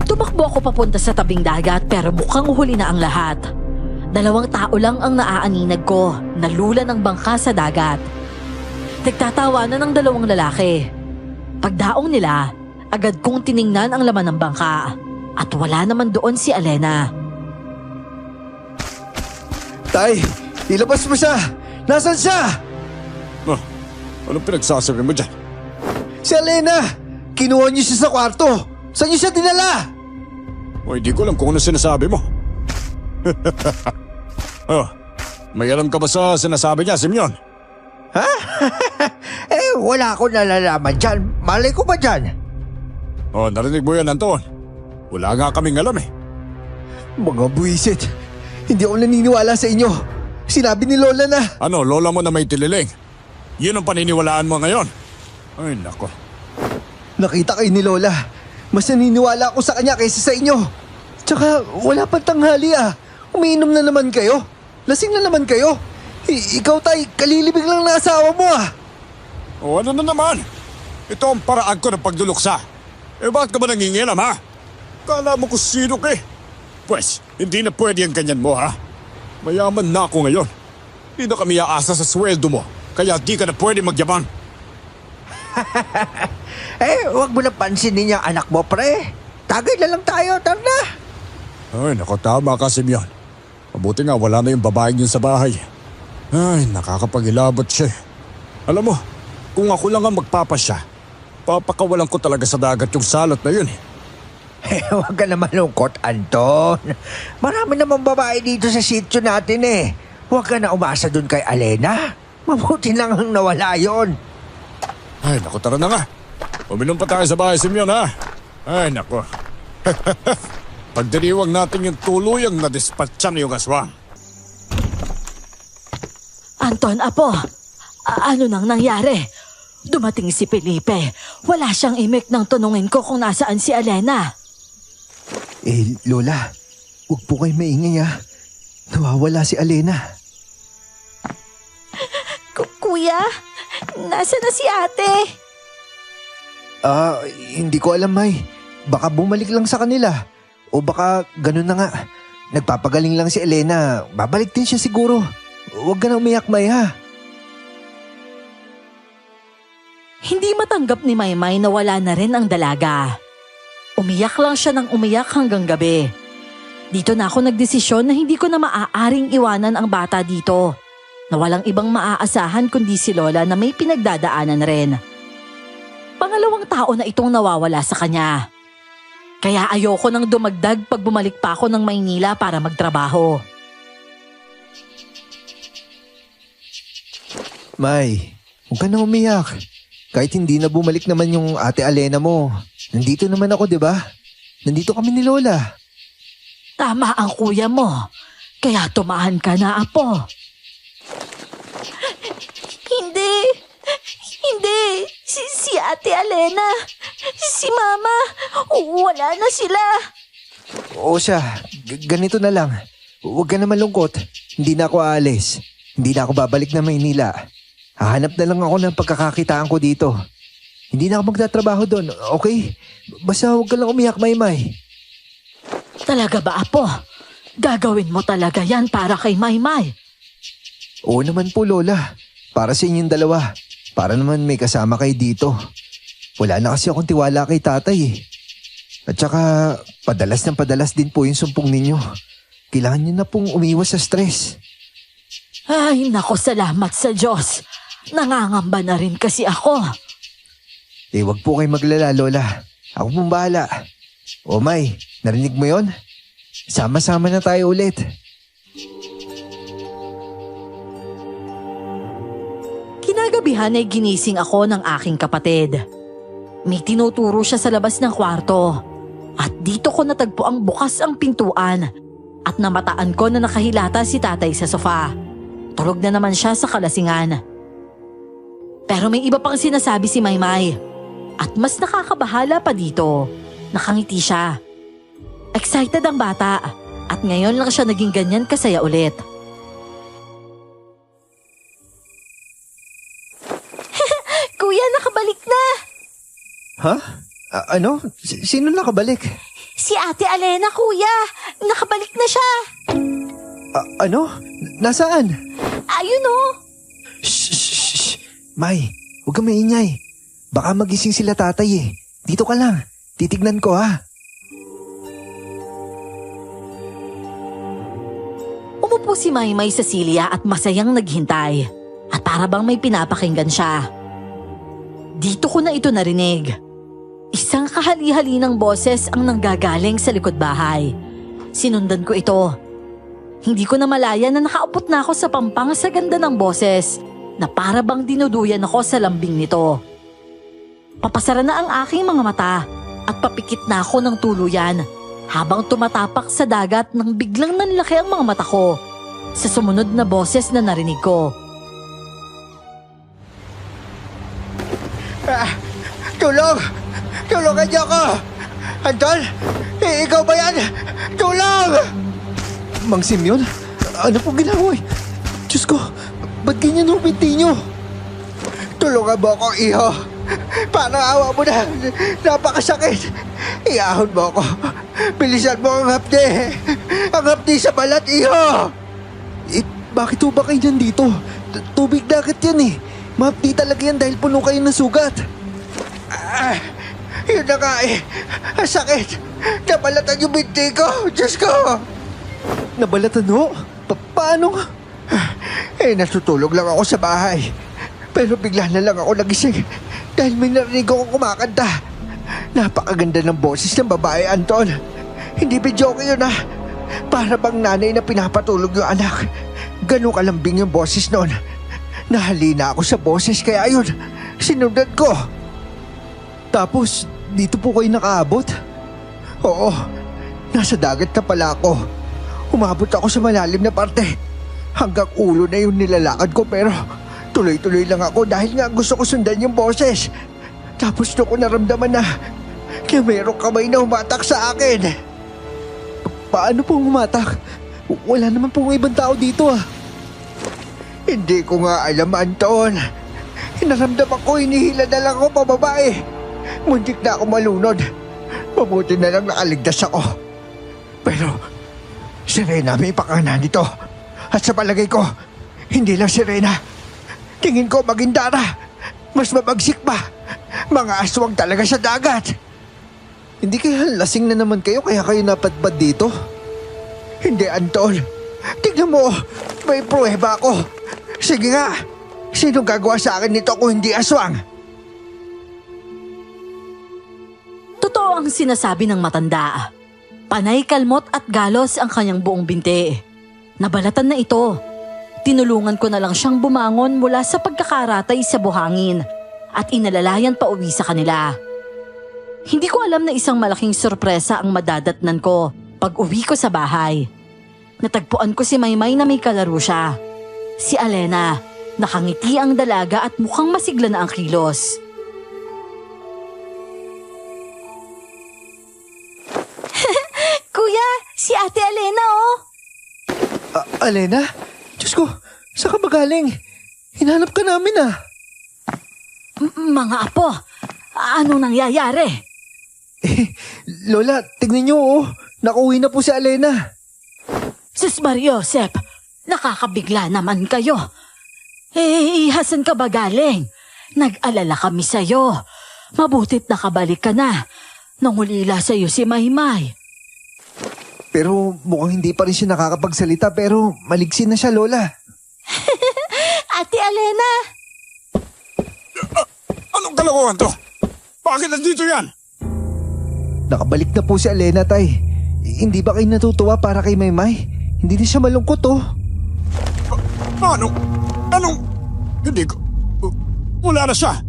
Speaker 1: Tumakbo ako papunta sa tabing dagat pero mukhang huli na ang lahat. 2 tao lang ang naaaninag ko, nalula ng bangka sa dagat. Nagtatawanan ng 2 lalaki. Pagdaong nila, agad kong tiningnan ang laman ng bangka at wala naman doon si Alena.
Speaker 2: Tay, ilabas mo siya! Nasaan siya?
Speaker 3: Oh, anong pinagsasabi mo dyan?
Speaker 2: Si Alena! Kinuha niyo siya sa kwarto! Saan niyo siya dinala?
Speaker 3: O hindi ko alam kung ano sinasabi mo. Oh, may alam ka ba sa sinasabi niya, Simeon?
Speaker 4: Wala akong nalalaman dyan. Malay ko ba dyan?
Speaker 3: Oh, narinig mo yan, Anton. Wala nga kaming alam eh.
Speaker 2: Mga buwisit. Hindi ako naniniwala sa inyo. Sinabi ni Lola na.
Speaker 3: Ano, lola mo na may tililing? Yun ang paniniwalaan mo ngayon? Ay, nako.
Speaker 2: Nakita kayo ni Lola. Mas naniniwala ako sa kanya kaysa sa inyo. Tsaka wala pang tanghali, ah. Umiinom na naman kayo. Lasing na naman kayo. Ikaw, Tay, kalilibig lang ng asawa mo, ah.
Speaker 3: O ano na naman? Ito ang paraan ko ng pagduluksa. Eh bakit ka ba nangingilam, ha? Kala mo kung sino ka eh. Pwes, hindi na pwede ang ganyan mo, ha? Mayaman na ako ngayon. Di na kami aasa sa sweldo mo, kaya di ka na pwede magyaman.
Speaker 4: Huwag mo na pansinin yung anak mo, pre. Tagay na lang tayo, tara na.
Speaker 3: Ay, naku, tama ka, Simeon. Mabuti nga wala na yung babaeng yun sa bahay. Ay, nakakapagilabot siya. Alam mo, kung ako lang ang magpapasya, papakawalan ko talaga sa dagat yung salot na yun.
Speaker 4: Huwag ka na malungkot, Anton. Marami namang babae dito sa sityo natin eh. Huwag ka na umasa dun kay Alena. Mabuti lang ang nawala yon.
Speaker 3: Ay, naku, tara na nga. Uminom pa tayo sa bahay, Simeon, ha? Ay, naku. Pagdiriwang natin yung tuluyang nadispatchan yung aswang.
Speaker 1: Anton, apo, ano nang nangyari? Dumating si Felipe. Wala siyang imik nang tunungin ko kung nasaan si Alena.
Speaker 2: Lola, huwag po kayo maingay ha. Nawawala si Alena.
Speaker 1: Kuya, nasa na si ate?
Speaker 2: Hindi ko alam, May. Baka bumalik lang sa kanila. O baka ganun na nga. Nagpapagaling lang si Alena. Babalik din siya siguro. Huwag ka na umiyak, May, ha?
Speaker 1: Hindi matanggap ni Maymay na wala na rin ang dalaga. Umiyak lang siya ng umiyak hanggang gabi. Dito na ako nagdesisyon na hindi ko na maaaring iwanan ang bata dito. Na walang ibang maaasahan kundi si Lola na may pinagdadaanan rin. Pangalawang tao na itong nawawala sa kanya. Kaya ayoko nang dumagdag pag bumalik pa ako ng Maynila para magtrabaho.
Speaker 2: May, huwag ka na umiyak. Kahit hindi na bumalik naman yung ate Alena mo. Nandito naman ako, di ba? Nandito kami ni Lola.
Speaker 1: Tama ang kuya mo. Kaya tumahan ka na, apo. Hindi. Si ate Alena. Si mama. Wala na sila.
Speaker 2: O siya, ganito na lang. Huwag ka na malungkot. Hindi na ako aalis. Hindi na ako babalik na Maynila. Hahanap na lang ako ng pagkakakitaan ko dito. Hindi na ako magtatrabaho doon, okay? Basta huwag ka lang umiyak, Maymay.
Speaker 1: Talaga ba, apo? Gagawin mo talaga yan para kay Maymay?
Speaker 2: Oo naman po, Lola. Para sa inyong dalawa. Para naman may kasama kayo dito. Wala na kasi akong tiwala kay tatay eh. At saka, padalas ng padalas din po yung sumpong ninyo. Kailangan niyo na pong umiwas sa stress.
Speaker 1: Ay, nako, salamat sa Diyos. Nangangamba na rin kasi ako.
Speaker 2: Wag po kayo maglala, Lola. Ako pong bahala. O May, narinig mo yon? Sama-sama na tayo ulit.
Speaker 1: Kinagabihan ay ginising ako ng aking kapatid. May tinuturo siya sa labas ng kwarto. At dito ko natagpo ang bukas ang pintuan. At namataan ko na nakahilata si tatay sa sofa. Tulog na naman siya sa kalasingan. Pero may iba pang sinasabi si Maymay. At mas nakakabahala pa dito. Nakangiti siya. Excited ang bata. At ngayon lang siya naging ganyan kasaya ulit. Kuya, nakabalik na!
Speaker 2: Ha? Ano? Sino nakabalik?
Speaker 1: Si Ate Alena, kuya! Nakabalik na siya!
Speaker 2: Ano? Nasaan?
Speaker 1: Ayun o!
Speaker 2: Shh! May, huwag kang maingay. Baka magising sila tatay eh. Dito ka lang. Titignan ko ha.
Speaker 1: Umupo si Maymay sa silya at masayang naghintay. At para bang may pinapakinggan siya. Dito ko na ito narinig. Isang kahali-hali ng boses ang nanggagaling sa likod bahay. Sinundan ko ito. Hindi ko na malaya na nakaupot na ako sa pampang sa ganda ng boses na para bang dinuduyan ako sa lambing nito. Papasara na ang aking mga mata at papikit na ako ng tuluyan habang tumatapak sa dagat nang biglang nanlaki ang mga mata ko sa sumunod na boses na narinig ko.
Speaker 4: Tulong! Tulungan niyo ako! Anton! Ikaw ba yan? Tulong!
Speaker 2: Mang Simeon, ano pong ginagawa? Diyos ko, ba't ganyan ang binti niyo?
Speaker 4: Tulungan mo ako, iho! Parang awa mo na! Napakasakit! Iahon mo ako! Bilisan mo ang hapdi! Ang hapdi sa balat, iho!
Speaker 2: Bakit ho ba kayo nandito? Tubig dagat yan eh. Mapdi talaga yan dahil puno kayo ng sugat.
Speaker 4: Yun na nga eh. Ang sakit. Nabalatan yung binti ko. Diyos ko.
Speaker 2: Nabalatan ho? Paano nga?
Speaker 4: Natutulog lang ako sa bahay. Pero bigla na lang ako nagising dahil may narinig akong kumakanta. Napakaganda ng boses ng babae, Anton. Hindi bidyoke yun ah. Para bang nanay na pinapatulog yung anak. Ganun kalambing yung boses noon. Nahalina ako sa boses kaya ayun, sinundan ko.
Speaker 2: Tapos, dito po kayo nakaabot?
Speaker 4: Oo, nasa dagat na pala ako. Umabot ako sa malalim na parte. Hanggang ulo na yung nilalakad ko pero tuloy-tuloy lang ako dahil nga gusto ko sundan yung boses. Tapos doon ko naramdaman na merong kamay na humatak sa akin.
Speaker 2: Paano pong humatak? Wala naman pong ibang tao dito ah.
Speaker 4: Hindi ko nga alam, Anton. Naramdaman ko, hinihila na lang ako pababa eh. Muntik na ako malunod. Mabuti na lang nakaligtas ako. Pero si Rena may pakana nito. At sa palagay ko, hindi lang si Rena. Tingin ko maging Dara. Mas mabagsik pa. Mga aswang talaga sa dagat.
Speaker 2: Hindi kaya lasing na naman kayo kaya kayo napadpad dito?
Speaker 4: Hindi, Anton. Tignan mo, may pruweba ako. Sige nga, sinong gagawa sa akin nito kung hindi aswang?
Speaker 1: Totoo ang sinasabi ng matanda. Panay kalmot at galos ang kanyang buong binti. Nabalatan na ito. Tinulungan ko na lang siyang bumangon mula sa pagkakaratay sa buhangin at inalalayan pa uwi sa kanila. Hindi ko alam na isang malaking sorpresa ang madadatnan ko pag uwi ko sa bahay. Natagpuan ko si Maymay na may kalaro siya. Si Alena, nakangiti ang dalaga at mukhang masigla na ang kilos. Kuya, si Ate Alena oh!
Speaker 2: Alena? Diyos ko, saan ka ba galing? Hinanap ka namin ah.
Speaker 1: Mga apo, anong nangyayari?
Speaker 2: Lola, tignan niyo oh. Nakauwi na po si Alena.
Speaker 1: Sus Mariosep, nakakabigla naman kayo. Hasan ka ba galing? Nag-alala kami sa'yo. Mabutit nakabalik ka na. Nangulila sa'yo si Maymay.
Speaker 2: Pero mukhang hindi pa rin siya nakakapagsalita pero maligsin na siya, Lola.
Speaker 1: Ate Alena!
Speaker 3: Anong kalokohan to? Bakit nandito yan?
Speaker 2: Nakabalik na po si Alena, Tay. Hindi ba kayo natutuwa para kay Maymay? Hindi na siya malungkot, oh.
Speaker 3: Anong? Hindi ko... Wala na siya.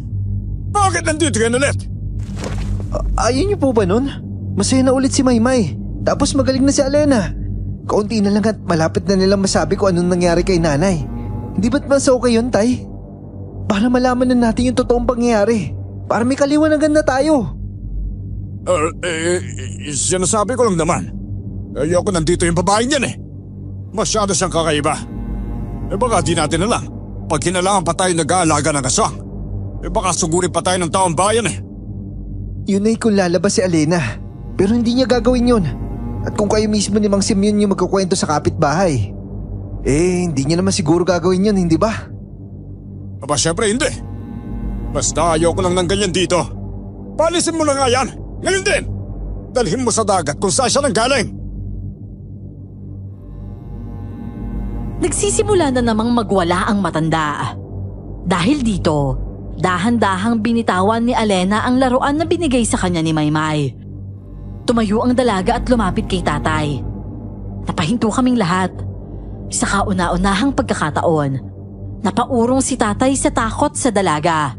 Speaker 3: Bakit nandito yan ulit?
Speaker 2: Ayun niyo po ba nun? Masaya na ulit si Maymay. Tapos magaling na si Alena. Kaunti na lang at malapit na nilang masabi kung anong nangyari kay nanay. Hindi ba't mas okay yun, Tay? Para malaman na natin yung totoong pangyayari. Para may kaliwanagan na tayo.
Speaker 3: Sinasabi ko lang naman. Ayoko nandito yung babaeng yan eh. Masyado siyang kakaiba. Baka di natin na lang. Pag kinalangan pa tayo nag-aalaga ng aswang. Baka sugurin pa tayo ng taong bayan eh.
Speaker 2: Yun ay kung lalabas si Alena. Pero hindi niya gagawin yun. At kung kayo mismo ni Mang Simeon yung magkukwento sa kapitbahay, hindi niya naman siguro gagawin yun, hindi ba?
Speaker 3: Aba syempre hindi. Basta ayoko lang ng ganyan dito. Palisin mo na nga yan. Ngayon din. Dalhin mo sa dagat kung saan siya nanggaling.
Speaker 1: Nagsisimula na namang magwala ang matanda. Dahil dito, dahan-dahang binitawan ni Alena ang laruan na binigay sa kanya ni Maymay. Tumayo ang dalaga at lumapit kay tatay. Napahinto kaming lahat. Sa kauna-unahang pagkakataon, napaurong si tatay sa takot sa dalaga.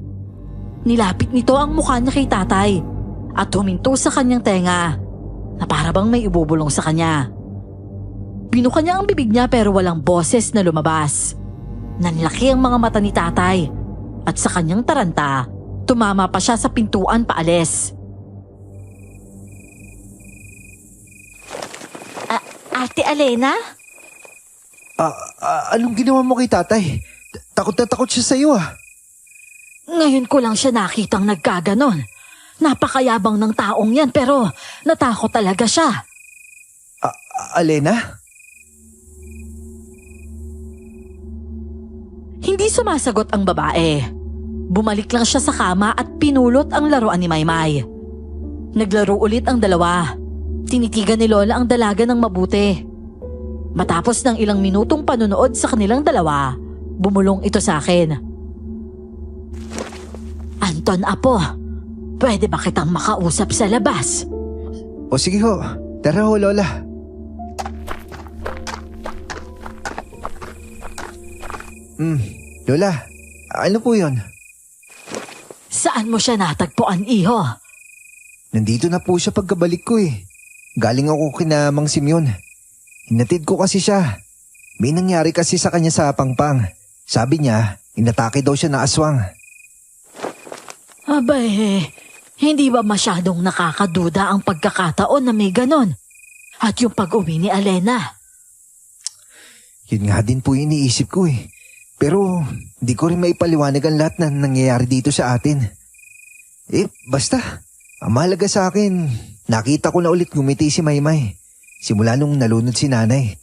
Speaker 1: Nilapit nito ang mukha niya kay tatay at huminto sa kanyang tenga na para bang may ibubulong sa kanya. Binuka niya ang bibig niya pero walang boses na lumabas. Nanlaki ang mga mata ni tatay at sa kanyang taranta, tumama pa siya sa pintuan paalis. Ate Alena?
Speaker 2: Anong ginawa mo kay tatay? Takot na takot siya sa'yo ah.
Speaker 1: Ngayon ko lang siya nakitang nagkaganon. Napakayabang ng taong yan pero natakot talaga siya.
Speaker 2: Alena?
Speaker 1: Hindi sumasagot ang babae. Bumalik lang siya sa kama at pinulot ang laruan ni Maymay. Naglaro ulit ang dalawa. Tinitigan ni Lola ang dalaga ng mabuti. Matapos ng ilang minutong panunood sa kanilang dalawa, bumulong ito sa akin. Anton, apo, pwede ba kitang makausap sa labas?
Speaker 2: O sige ho, tara ho Lola. Lola, ano po yun?
Speaker 1: Saan mo siya natagpuan, iho?
Speaker 2: Nandito na po siya pagkabalik ko eh. Galing ako kina Mang Simeon. Hinatid ko kasi siya. May nangyari kasi sa kanya sa Pangpang. Sabi niya, inatake daw siya na aswang.
Speaker 1: Abay, hindi ba masyadong nakakaduda ang pagkakataon na may ganon? At yung pag-uwi ni Alena?
Speaker 2: Yun nga din po yung iniisip ko eh. Pero di ko rin maipaliwanag ang lahat na nangyayari dito sa atin. Basta, ang mahalaga sa akin, nakita ko na ulit ngumiti si Maymay. Simula nung nalunod si nanay.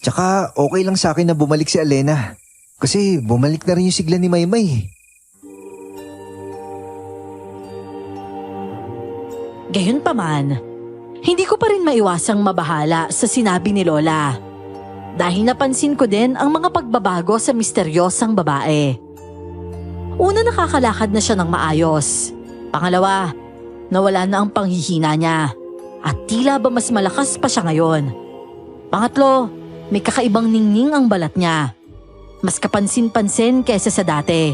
Speaker 2: Tsaka okay lang sa akin na bumalik si Alena. Kasi bumalik na rin yung sigla ni Maymay.
Speaker 1: Gayunpaman, hindi ko pa rin maiwasang mabahala sa sinabi ni Lola. Dahil napansin ko din ang mga pagbabago sa misteryosang babae. Una, nakakalakad na siya ng maayos. Pangalawa, nawala na ang panghihina niya. At tila ba mas malakas pa siya ngayon. Pangatlo, may kakaibang ningning ang balat niya. Mas kapansin-pansin kaysa sa dati.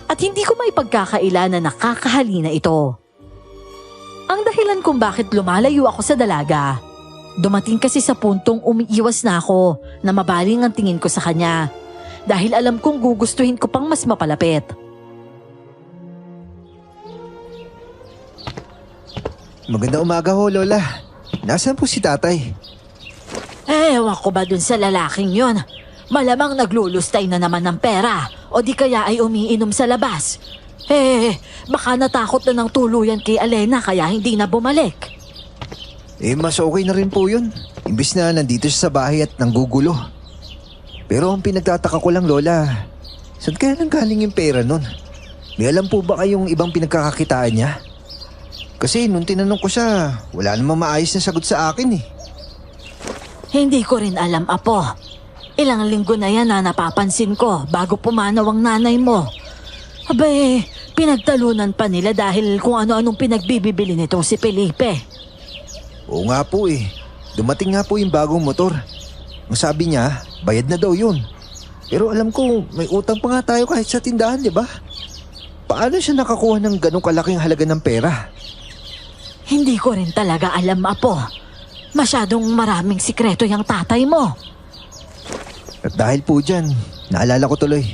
Speaker 1: At hindi ko maipagkakaila na nakakahalina ito. Ang dahilan kung bakit lumalayo ako sa dalaga, dumating kasi sa puntong umiiwas na ako na mabaling ang tingin ko sa kanya dahil alam kong gugustuhin ko pang mas mapalapit.
Speaker 2: Magandang umaga ho, Lola. Nasaan po si tatay?
Speaker 1: Ewan ko ba dun sa lalaking yon? Malamang naglulustay na naman ng pera o di kaya ay umiinom sa labas. Baka natakot na ng tuluyan kay Alena kaya hindi na bumalik.
Speaker 2: Mas okay na rin po yun. Imbis na nandito siya sa bahay at nanggugulo. Pero ang pinagtataka ko lang, Lola, saan kaya nanggaling yung pera nun? May alam po ba kayong ibang pinagkakakitaan niya? Kasi nung tinanong ko siya, wala namang maayos na sagot sa akin eh.
Speaker 1: Hindi ko rin alam, apo. Ilang linggo na yan na napapansin ko bago pumanaw ang nanay mo. Abay, pinagtalunan pa nila dahil kung ano-anong pinagbibibili nitong si Felipe.
Speaker 2: Oo nga po eh. Dumating nga po yung bagong motor. Ang sabi niya, bayad na daw yun. Pero alam ko, may utang pa nga tayo kahit sa tindahan, di ba? Paano siya nakakuha ng ganong kalaking halaga ng pera?
Speaker 1: Hindi ko rin talaga alam, apo. Masyadong maraming sikreto yung tatay mo.
Speaker 2: At dahil po dyan, naalala ko tuloy.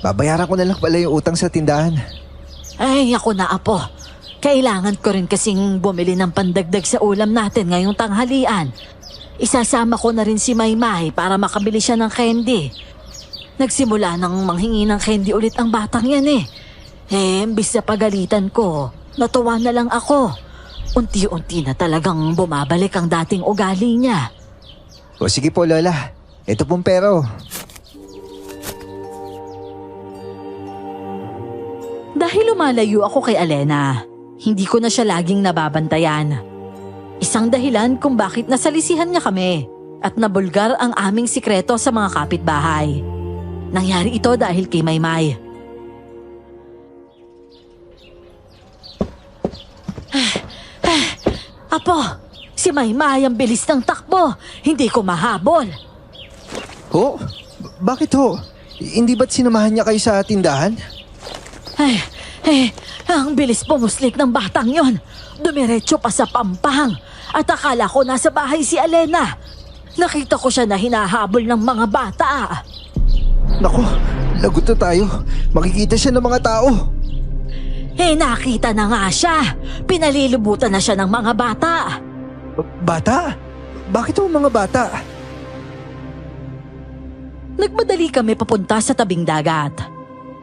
Speaker 2: Babayaran ko na lang pala yung utang sa tindahan.
Speaker 1: Ay, ako na, apo. Kailangan ko rin kasing bumili ng pandagdag sa ulam natin ngayong tanghalian. Isasama ko na rin si Maymay para makabili siya ng candy. Nagsimula nang manghingi ng candy ulit ang batang yan eh. Imbis na pagalitan ko, natuwa na lang ako. Unti-unti na talagang bumabalik ang dating ugali niya.
Speaker 2: O sige po, Lola. Ito pong pero.
Speaker 1: Dahil lumalayo ako kay Alena, hindi ko na siya laging nababantayan. Isang dahilan kung bakit nasalisihan niya kami at nabulgar ang aming sikreto sa mga kapitbahay. Nangyari ito dahil kay Maymay. Apo, si Maymay ang bilis ng takbo. Hindi ko mahabol.
Speaker 2: Ho? Bakit ho? Hindi ba't sinamahan niya kayo sa tindahan?
Speaker 1: Ang bilis pumuslit ng batang yon. Dumiretso pa sa Pampang. At akala ko nasa bahay si Alena. Nakita ko siya na hinahabol ng mga bata.
Speaker 2: Naku, lagot na tayo. Makikita siya ng mga tao.
Speaker 1: Nakita na nga siya. Pinalilibutan na siya ng mga bata.
Speaker 2: Bata? Bakit ang mga bata?
Speaker 1: Nagmadali kami papunta sa tabing dagat.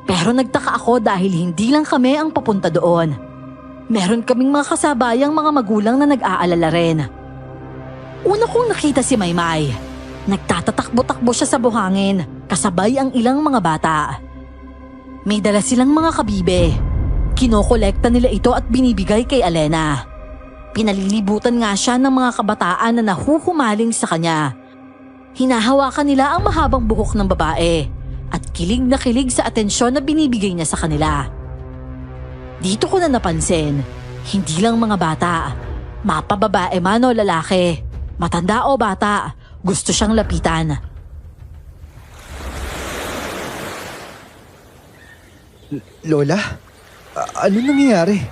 Speaker 1: Pero nagtaka ako dahil hindi lang kami ang papunta doon. Meron kaming mga kasabayang mga magulang na nag-aalala rin. Una kong nakita si Maymay. Nagtatatakbo-takbo siya sa buhangin. kasabay ang ilang mga bata. May dala silang mga kabibe. Kinokolekta nila ito at binibigay kay Alena. Pinalilibutan nga siya ng mga kabataan na nahuhumaling sa kanya. Hinahawakan nila ang mahabang buhok ng babae at kilig na kilig sa atensyon na binibigay niya sa kanila. Dito ko na napansin, hindi lang mga bata, mapababae man o lalaki, matanda o bata, gusto siyang lapitan.
Speaker 2: Lola, ano nangyayari?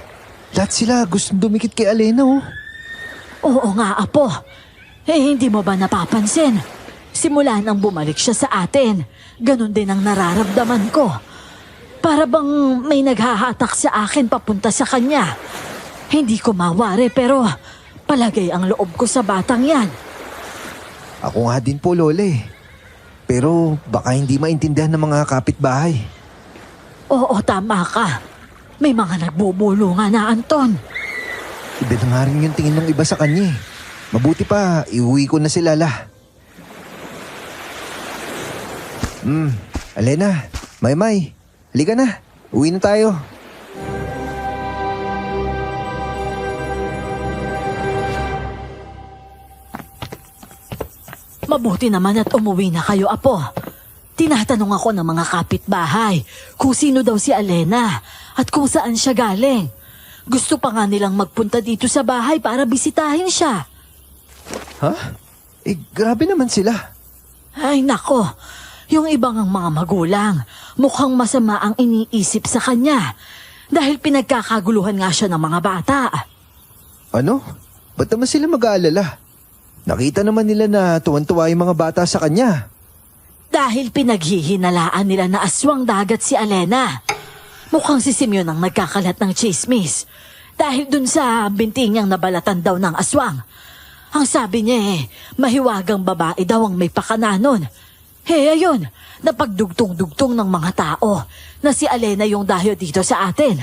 Speaker 2: Lahat sila gustong dumikit kay Alena, oh.
Speaker 1: Oo nga, Apo. Hindi mo ba napapansin? Simula nang bumalik siya sa atin, ganun din ang nararamdaman ko. Para bang may naghahatak sa akin papunta sa kanya. Hindi ko mawari pero palagay ang loob ko sa batang yan.
Speaker 2: Ako nga din po, Lola eh. Pero baka hindi maintindihan ng mga kapitbahay.
Speaker 1: Oo, tama ka. May mga nagbubulungan na, Anton.
Speaker 2: Iba na nga rin yung tingin ng iba sa kanya eh. Mabuti pa, iuwi ko na si Lala. Alena, Maymay, halika na. Uwi na tayo.
Speaker 1: Mabuti naman at umuwi na kayo, Apo. Tinatanong ako ng mga kapitbahay kung sino daw si Alena at kung saan siya galing. Gusto pa nga nilang magpunta dito sa bahay para bisitahin siya.
Speaker 2: Ha? Grabe naman sila.
Speaker 1: Ay nako, yung ibang ang mga magulang, mukhang masama ang iniisip sa kanya dahil pinagkakaguluhan nga siya ng mga bata.
Speaker 2: Ano? Ba't naman sila mag-aalala? Nakita naman nila na tuwan-tuwa yung mga bata sa kanya.
Speaker 1: Dahil pinaghihinalaan nila na aswang dagat si Alena. Mukhang si Simeon ang nagkakalat ng chismis dahil dun sa binti niyang nabalatan daw ng aswang. Ang sabi niya mahiwagang babae daw ang may pakananon. Ayun, napagdugtong-dugtong ng mga tao na si Alena yung dayo dito sa atin.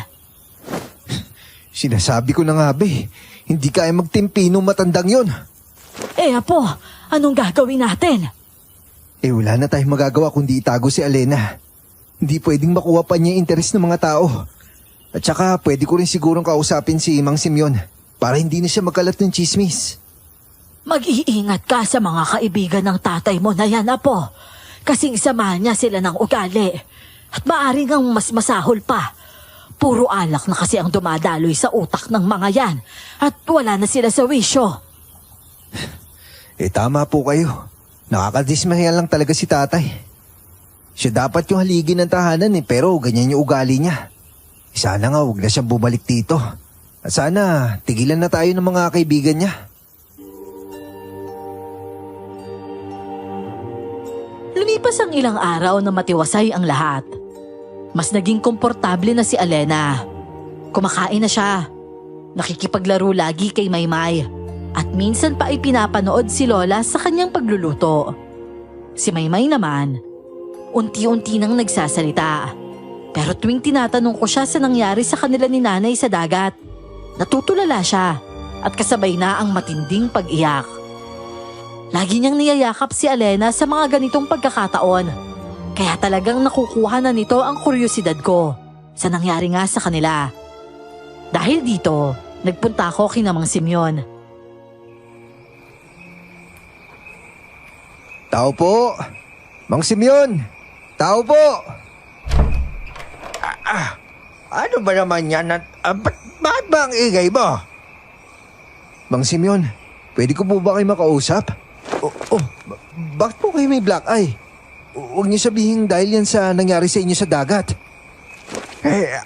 Speaker 2: Sinasabi ko na nga hindi kaya magtimpi nung matandang yon.
Speaker 1: Apo, anong gagawin natin?
Speaker 2: Wala na tayong magagawa kundi itago si Alena. Hindi pwedeng makuha pa niya yung interes ng mga tao. At saka pwede ko rin sigurong kausapin si Mang Simeon para hindi na siya magkalat ng chismis.
Speaker 1: Mag-iingat ka sa mga kaibigan ng tatay mo na yan, Apo. Kasing samahan niya sila ng ugali. At maaring ang mas masahol pa. Puro alak na kasi ang dumadaloy sa utak ng mga yan. At wala na sila sa wisyo.
Speaker 2: Tama po kayo. Nakakadismaya lang talaga si tatay. Siya dapat yung haligi ng tahanan pero ganyan yung ugali niya. Sana nga huwag na siyang bumalik dito. At sana tigilan na tayo ng mga kaibigan niya.
Speaker 1: Lumipas ang ilang araw na matiwasay ang lahat. Mas naging komportable na si Alena. Kumakain na siya. Nakikipaglaro lagi kay Maymay. At minsan pa ay pinapanood si Lola sa kanyang pagluluto. Si Maymay naman, unti-unti nang nagsasalita. Pero tuwing tinatanong ko siya sa nangyari sa kanila ni Nanay sa dagat, natutulala siya at kasabay na ang matinding pag-iyak. Lagi niyang niyayakap si Alena sa mga ganitong pagkakataon. Kaya talagang nakukuha na nito ang kuryosidad ko sa nangyari nga sa kanila. Dahil dito, nagpunta ako kina Mang Simeon.
Speaker 2: Tao po! Mang Simeon! Tao po!
Speaker 4: Ano ba naman yan? Bakit ba ang ingay mo?
Speaker 2: Mang Simeon, pwede ko po ba kayo makausap? Bakit po kayo may black eye? Huwag niyo sabihin dahil yan sa nangyari sa inyo sa dagat.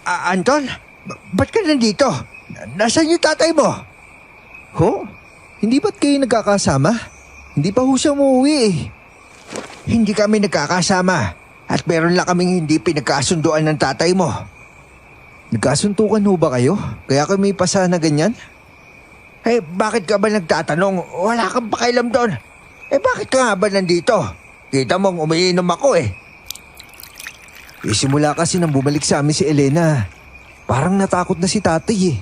Speaker 4: Anton? Ba't ka nandito? Nasaan yung tatay mo?
Speaker 2: Ho? Hindi ba't kayo nagkakasama? Hindi pa ho siya umuwi
Speaker 4: Hindi kami nagkakasama at meron lang kaming hindi pinagkasunduan ng tatay mo.
Speaker 2: Nagkasuntukan ho ba kayo? Kaya kayo may pasa na ganyan?
Speaker 4: Bakit ka ba nagtatanong? Wala kang pakialam doon. Bakit ka nga ba nandito? Kita mong umiinom ako
Speaker 2: Simula kasi nang bumalik sa amin si Elena, parang natakot na si tatay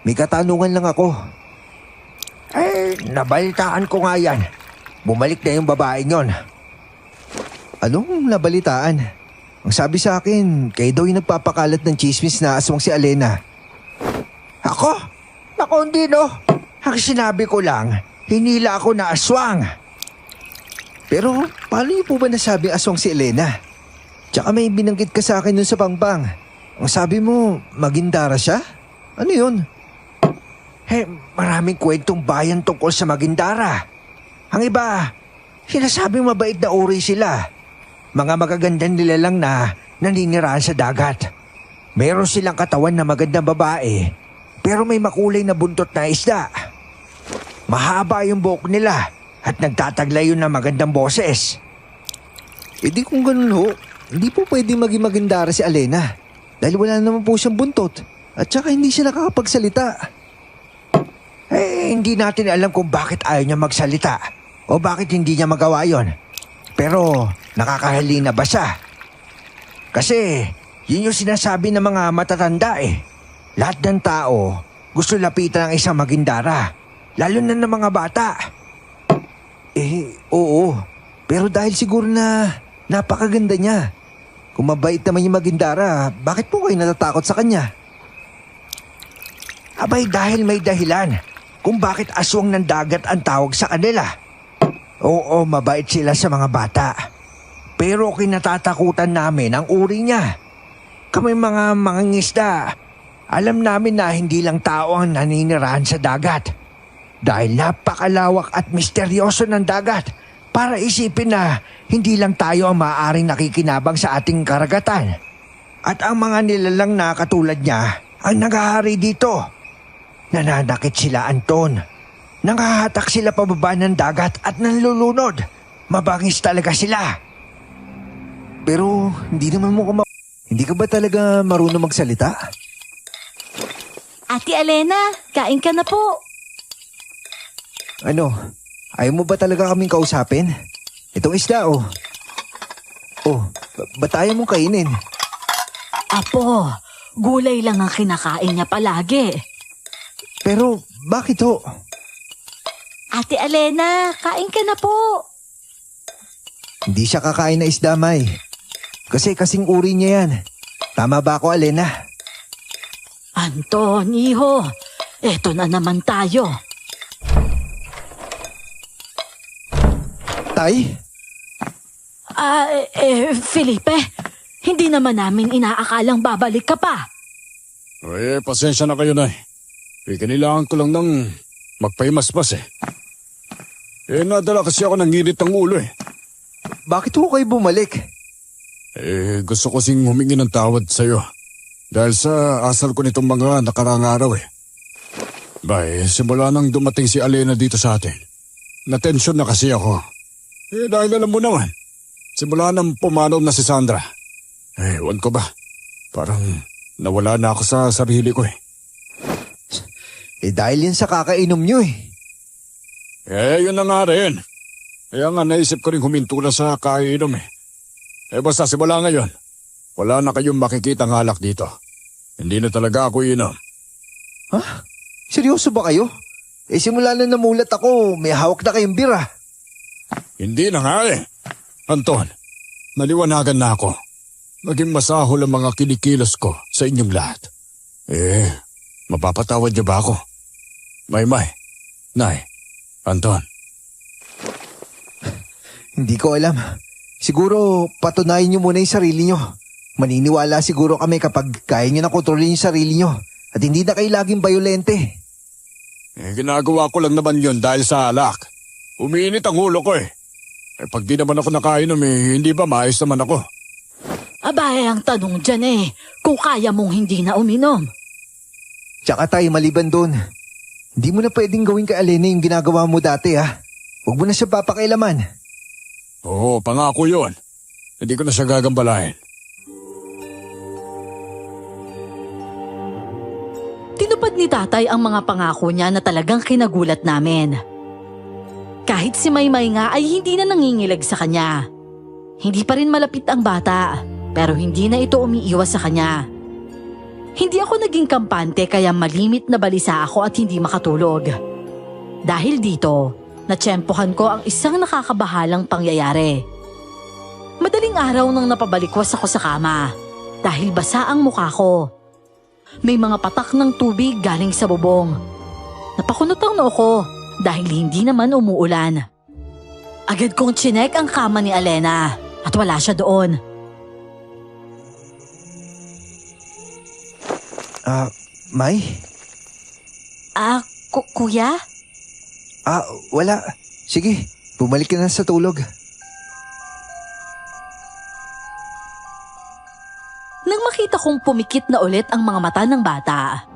Speaker 2: May katanungan lang ako.
Speaker 4: Nabalitaan ko nga yan. Bumalik na yung babaeng yon.
Speaker 2: Anong nabalitaan? Ang sabi sa akin, kayo daw yung nagpapakalat ng chismis na aswang si Alena.
Speaker 4: Ako? Naku, hindi no. Ang sinabi ko lang, hinila ako na aswang.
Speaker 2: Pero paano niyo po ba nasabing aswang si Elena? Tsaka may binanggit ka sa akin dun sa pangpang. Ang sabi mo, Magindara siya? Ano yun?
Speaker 4: Maraming kwentong bayan tungkol sa Magindara. Ang iba, sinasabing mabait na uri sila. Mga magagandang nilalang na naninirahan sa dagat. Meron silang katawan na magandang babae, pero may makulay na buntot na isda. Mahaba yung buhok nila at nagtataglay yun ng magandang boses.
Speaker 2: E di kung ganun ho, hindi po pwede maging Magindara si Alena. Dahil wala naman po siyang buntot. At saka hindi siya nakakapagsalita.
Speaker 4: Hindi natin alam kung bakit ayaw niya magsalita o bakit hindi niya magawa yon. Pero nakakahalina ba siya? Kasi yun yung sinasabi ng mga matatanda eh. Lahat ng tao gusto lapitan ng isang Magindara, lalo na ng mga bata.
Speaker 2: Oo. Pero dahil siguro na napakaganda niya. Kung mabait naman yung Magindara, bakit po kayo natatakot sa kanya?
Speaker 4: Abay dahil may dahilan kung bakit aswang ng dagat ang tawag sa kanila. Oo, mabait sila sa mga bata. Pero kinatatakutan namin ang uri niya. Kami mga mangingisda, alam namin na hindi lang tao ang naninirahan sa dagat. Dahil napakalawak at misteryoso ng dagat para isipin na hindi lang tayo ang maaaring nakikinabang sa ating karagatan. At ang mga nilalang na katulad niya ang naghahari dito. Nananakit sila, Anton. Nangahatak sila pababa ng dagat at nanlulunod. Mabangis talaga sila.
Speaker 2: Pero hindi naman mo hindi ka ba talaga marunong magsalita?
Speaker 1: Ate Alena, kain ka na po.
Speaker 2: Ano? Ayaw mo ba talaga kaming kausapin? Itong isda oh. Ba't ayaw mong kainin?
Speaker 1: Apo, gulay lang ang kinakain niya palagi.
Speaker 2: Pero bakit ho?
Speaker 1: Ate Alena, kain ka na po.
Speaker 2: Hindi siya kakain na isda, May. Kasi kasing uri niya yan. Tama ba ako, Alena?
Speaker 1: Anton, iho, eto na naman tayo.
Speaker 2: Tay?
Speaker 1: Felipe, hindi naman namin inaakalang babalik ka pa.
Speaker 3: Pasensya na kayo na eh. Kailangan ko lang ng magpahimaspas eh. Nadala kasi ako ng ngirit ng ulo eh.
Speaker 2: Bakit ho kayo bumalik?
Speaker 3: Gusto ko sing humingi ng tawad sa'yo. Dahil sa asal ko nitong mga nakarang araw eh. Simula nang dumating si Alena dito sa atin, natensyon na kasi ako. Dahil alam mo naman, simula nang pumanaw na si Sandra. Ewan ko ba, parang nawala na ako sa sarili ko eh.
Speaker 2: Dahil yun sa kakainom nyo eh.
Speaker 3: Yun na nga rin. Kaya nga naisip ko rin huminto na sa kainom eh. Basta simula ngayon, wala na kayong makikitang alak dito. Hindi na talaga ako inom.
Speaker 2: Ha? Seryoso ba kayo? Simula na namulat ako, may hawak na kayong bira.
Speaker 3: Hindi na nga eh. Anton, naliwanagan na ako. Naging masahol ang mga kinikilos ko sa inyong lahat. Mapapatawad niyo ba ako? May, Nay, Anton.
Speaker 2: Hindi ko alam. Siguro patunayan niyo muna yung sarili niyo. Maniniwala siguro kami kapag kaya niyo na kontrolin yung sarili niyo at hindi na kayo laging bayolente.
Speaker 3: Ginagawa ko lang naman yun dahil sa alak. Umiinit ang ulo ko eh. Pag di naman ako nakainom hindi ba maayos naman ako?
Speaker 1: Abay, ang tanong dyan kung kaya mong hindi na uminom.
Speaker 2: Tsaka tayo maliban doon. Hindi mo na pwedeng gawin kay Alena yung ginagawa mo dati ha. Huwag mo na siya papakailaman.
Speaker 3: Oo, pangako yun. Hindi ko na siya gagambalahin.
Speaker 1: Tinupad ni tatay ang mga pangako niya na talagang kinagulat namin. Kahit si Maymay nga ay hindi na nangingilag sa kanya. Hindi pa rin malapit ang bata, pero hindi na ito umiiwas sa kanya. Hindi ako naging kampante kaya malimit na balisa ako at hindi makatulog. Dahil dito, natsyempohan ko ang isang nakakabahalang pangyayari. Madaling araw nang napabalikwas ako sa kama dahil basa ang mukha ko. May mga patak ng tubig galing sa bubong. Napakunot ang noo ko dahil hindi naman umuulan. Agad kong tsinek ang kama ni Alena at wala siya doon.
Speaker 2: May?
Speaker 1: Kuya?
Speaker 2: Wala. Sige, bumalik ka na sa tulog.
Speaker 1: Nang makita kong pumikit na ulit ang mga mata ng bata,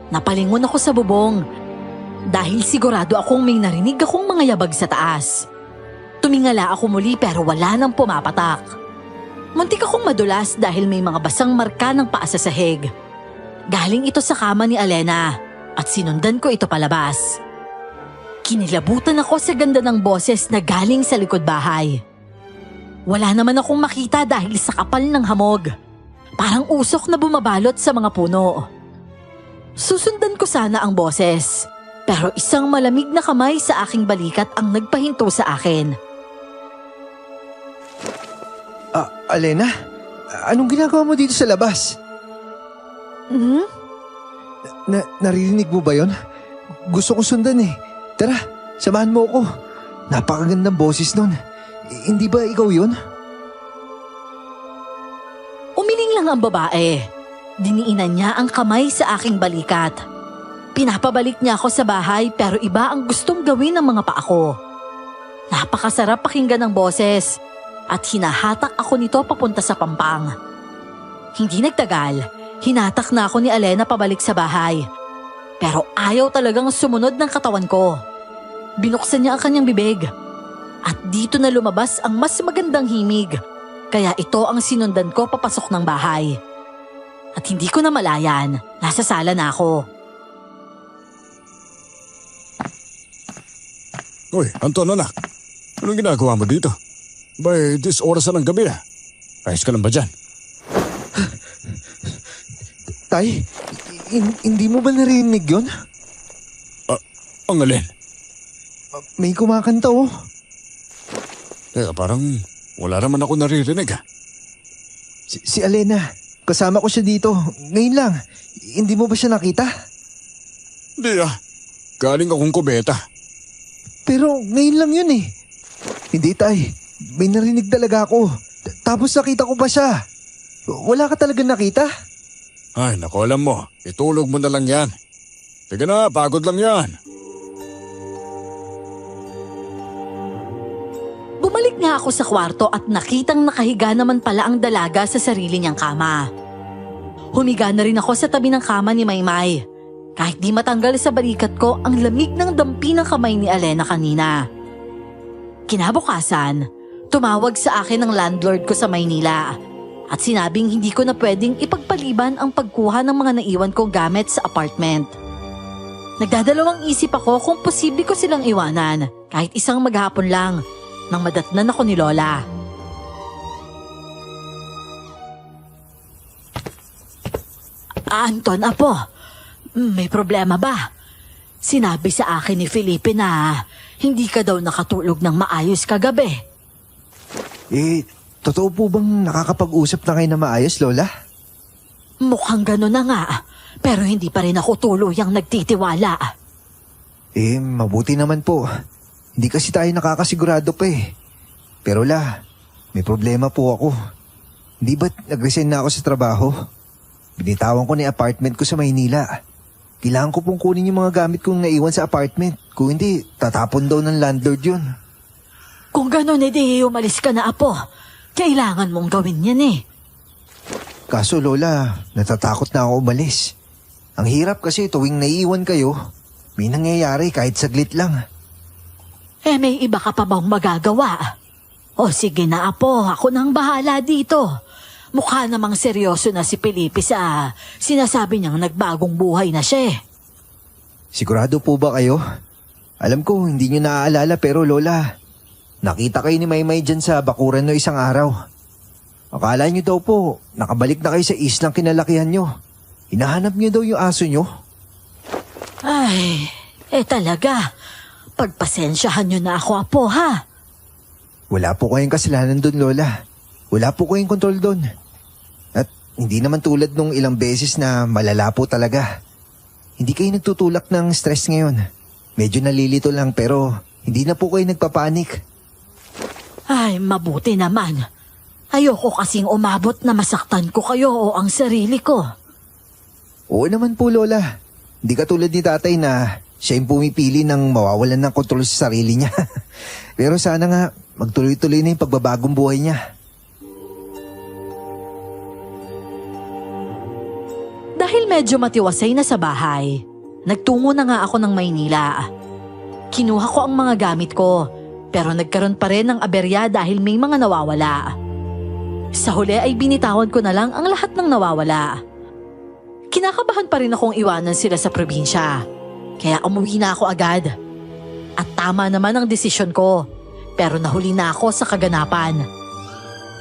Speaker 1: napalingon ako sa bubong dahil sigurado akong may narinig akong mga yabag sa taas. Tumingala ako muli pero wala nang pumapatak. Muntik akong madulas dahil may mga basang marka ng paa sa sahig. Galing ito sa kama ni Alena at sinundan ko ito palabas. Kinilabutan ako sa ganda ng boses na galing sa likod bahay. Wala naman akong makita dahil sa kapal ng hamog. Parang usok na bumabalot sa mga puno. Susundan ko sana ang boses, pero isang malamig na kamay sa aking balikat ang nagpahinto sa akin.
Speaker 2: Alena? Anong ginagawa mo dito sa labas? Naririnig mo ba yon? Gusto ko sundan eh. Tara, samahan mo ako. Napakagandang boses nun. Hindi ba ikaw yun?
Speaker 1: Umiling lang ang babae. Diniinan niya ang kamay sa aking balikat. Pinapabalik niya ako sa bahay pero iba ang gustong gawin ng mga paa ko. Napakasarap pakinggan ng boses at hinahatak ako nito papunta sa pampang. Hindi nagtagal, hinatak na ako ni Alena pabalik sa bahay. Pero ayaw talagang sumunod ng katawan ko. Binuksan niya ang kanyang bibig. At dito na lumabas ang mas magandang himig. Kaya ito ang sinundan ko papasok ng bahay. At hindi ko na malayan, nasa sala na ako.
Speaker 3: Uy, Anton, anak. Anong ginagawa mo dito? By this oras na ng gabi na. Ayos ka lang ba dyan?
Speaker 2: Tay, hindi mo ba narinig yun?
Speaker 3: Ang alin?
Speaker 2: May kumakanta oh.
Speaker 3: Teka, parang wala naman ako naririnig ah.
Speaker 2: Si Alena, kasama ko siya dito. Ngayon lang, hindi mo ba siya nakita?
Speaker 3: Hindi ah. Galing akong kubeta.
Speaker 2: Pero ngayon lang yun eh. Hindi tay, may narinig talaga ako. Tapos nakita ko pa siya. Wala ka talaga nakita?
Speaker 3: Ay, naku, alam mo. Itulog mo na lang yan. Sige na, pagod lang yan.
Speaker 1: Bumalik nga ako sa kwarto at nakitang nakahiga naman pala ang dalaga sa sarili niyang kama. Humiga na rin ako sa tabi ng kama ni Maymay. Kahit di matanggal sa balikat ko ang lamig ng dampi ng kamay ni Alena kanina. Kinabukasan, tumawag sa akin ang landlord ko sa Maynila at sinabing hindi ko na pwedeng ipagpaliban ang pagkuha ng mga naiwan kong gamit sa apartment. Nagdadalawang isip ako kung posible ko silang iwanan kahit isang maghapon lang nang madatnan ako ni Lola. Anton, apo, may problema ba? Sinabi sa akin ni Felipe na hindi ka daw nakatulog ng maayos kagabi.
Speaker 2: Totoo po bang nakakapag-usap na kayo na maayos, Lola?
Speaker 1: Mukhang gano'n na nga, pero hindi pa rin ako tuluyang nagtitiwala.
Speaker 2: Mabuti naman po. Hindi kasi tayo nakakasigurado pa eh. Pero La, may problema po ako. Hindi ba't nag-resign na ako sa trabaho? Binitawan ko na yung apartment ko sa Maynila. Kailangan ko pong kunin yung mga gamit kong naiwan sa apartment. Kung hindi, tatapon daw ng landlord yun.
Speaker 1: Kung gano'n, edi umalis ka na, apo. Kailangan mong gawin yan eh.
Speaker 2: Kaso Lola, natatakot na ako umalis. Ang hirap kasi tuwing naiiwan kayo, may nangyayari kahit saglit lang.
Speaker 1: May iba ka pa bang magagawa? O sige na, apo, ako nang bahala dito. Mukha namang seryoso na si Felipe sa sinasabi niyang nagbagong buhay na siya.
Speaker 2: Sigurado po ba kayo? Alam ko hindi niyo naaalala pero Lola, nakita kayo ni Maymay dyan sa bakuran no isang araw. Akala niyo daw po, nakabalik na kayo sa islang kinalakihan niyo. Hinahanap niyo daw yung aso niyo.
Speaker 1: Ay, talaga. Pagpasensyahan niyo na ako, apo, ha?
Speaker 2: Wala po kayong kasalanan dun, Lola. Wala po kayong kontrol doon. At hindi naman tulad nung ilang beses na malala po talaga. Hindi kayo nagtutulak ng stress ngayon. Medyo nalilito lang pero hindi na po kayo nagpapanik.
Speaker 1: Ay, mabuti naman. Ayoko kasing umabot na masaktan ko kayo o ang sarili ko.
Speaker 2: Oo naman po, Lola. Hindi katulad ni tatay na siya yung pumipili ng mawawalan ng kontrol sa sarili niya. Pero sana nga magtuloy-tuloy na yung pagbabagong buhay niya.
Speaker 1: Dahil medyo matiwasay na sa bahay, nagtungo na nga ako ng Maynila. Kinuha ko ang mga gamit ko, pero nagkaroon pa rin ng aberya dahil may mga nawawala. Sa huli ay binitawan ko na lang ang lahat ng nawawala. Kinakabahan pa rin akong iwanan sila sa probinsya, kaya umuwi na ako agad. At tama naman ang desisyon ko, pero nahuli na ako sa kaganapan.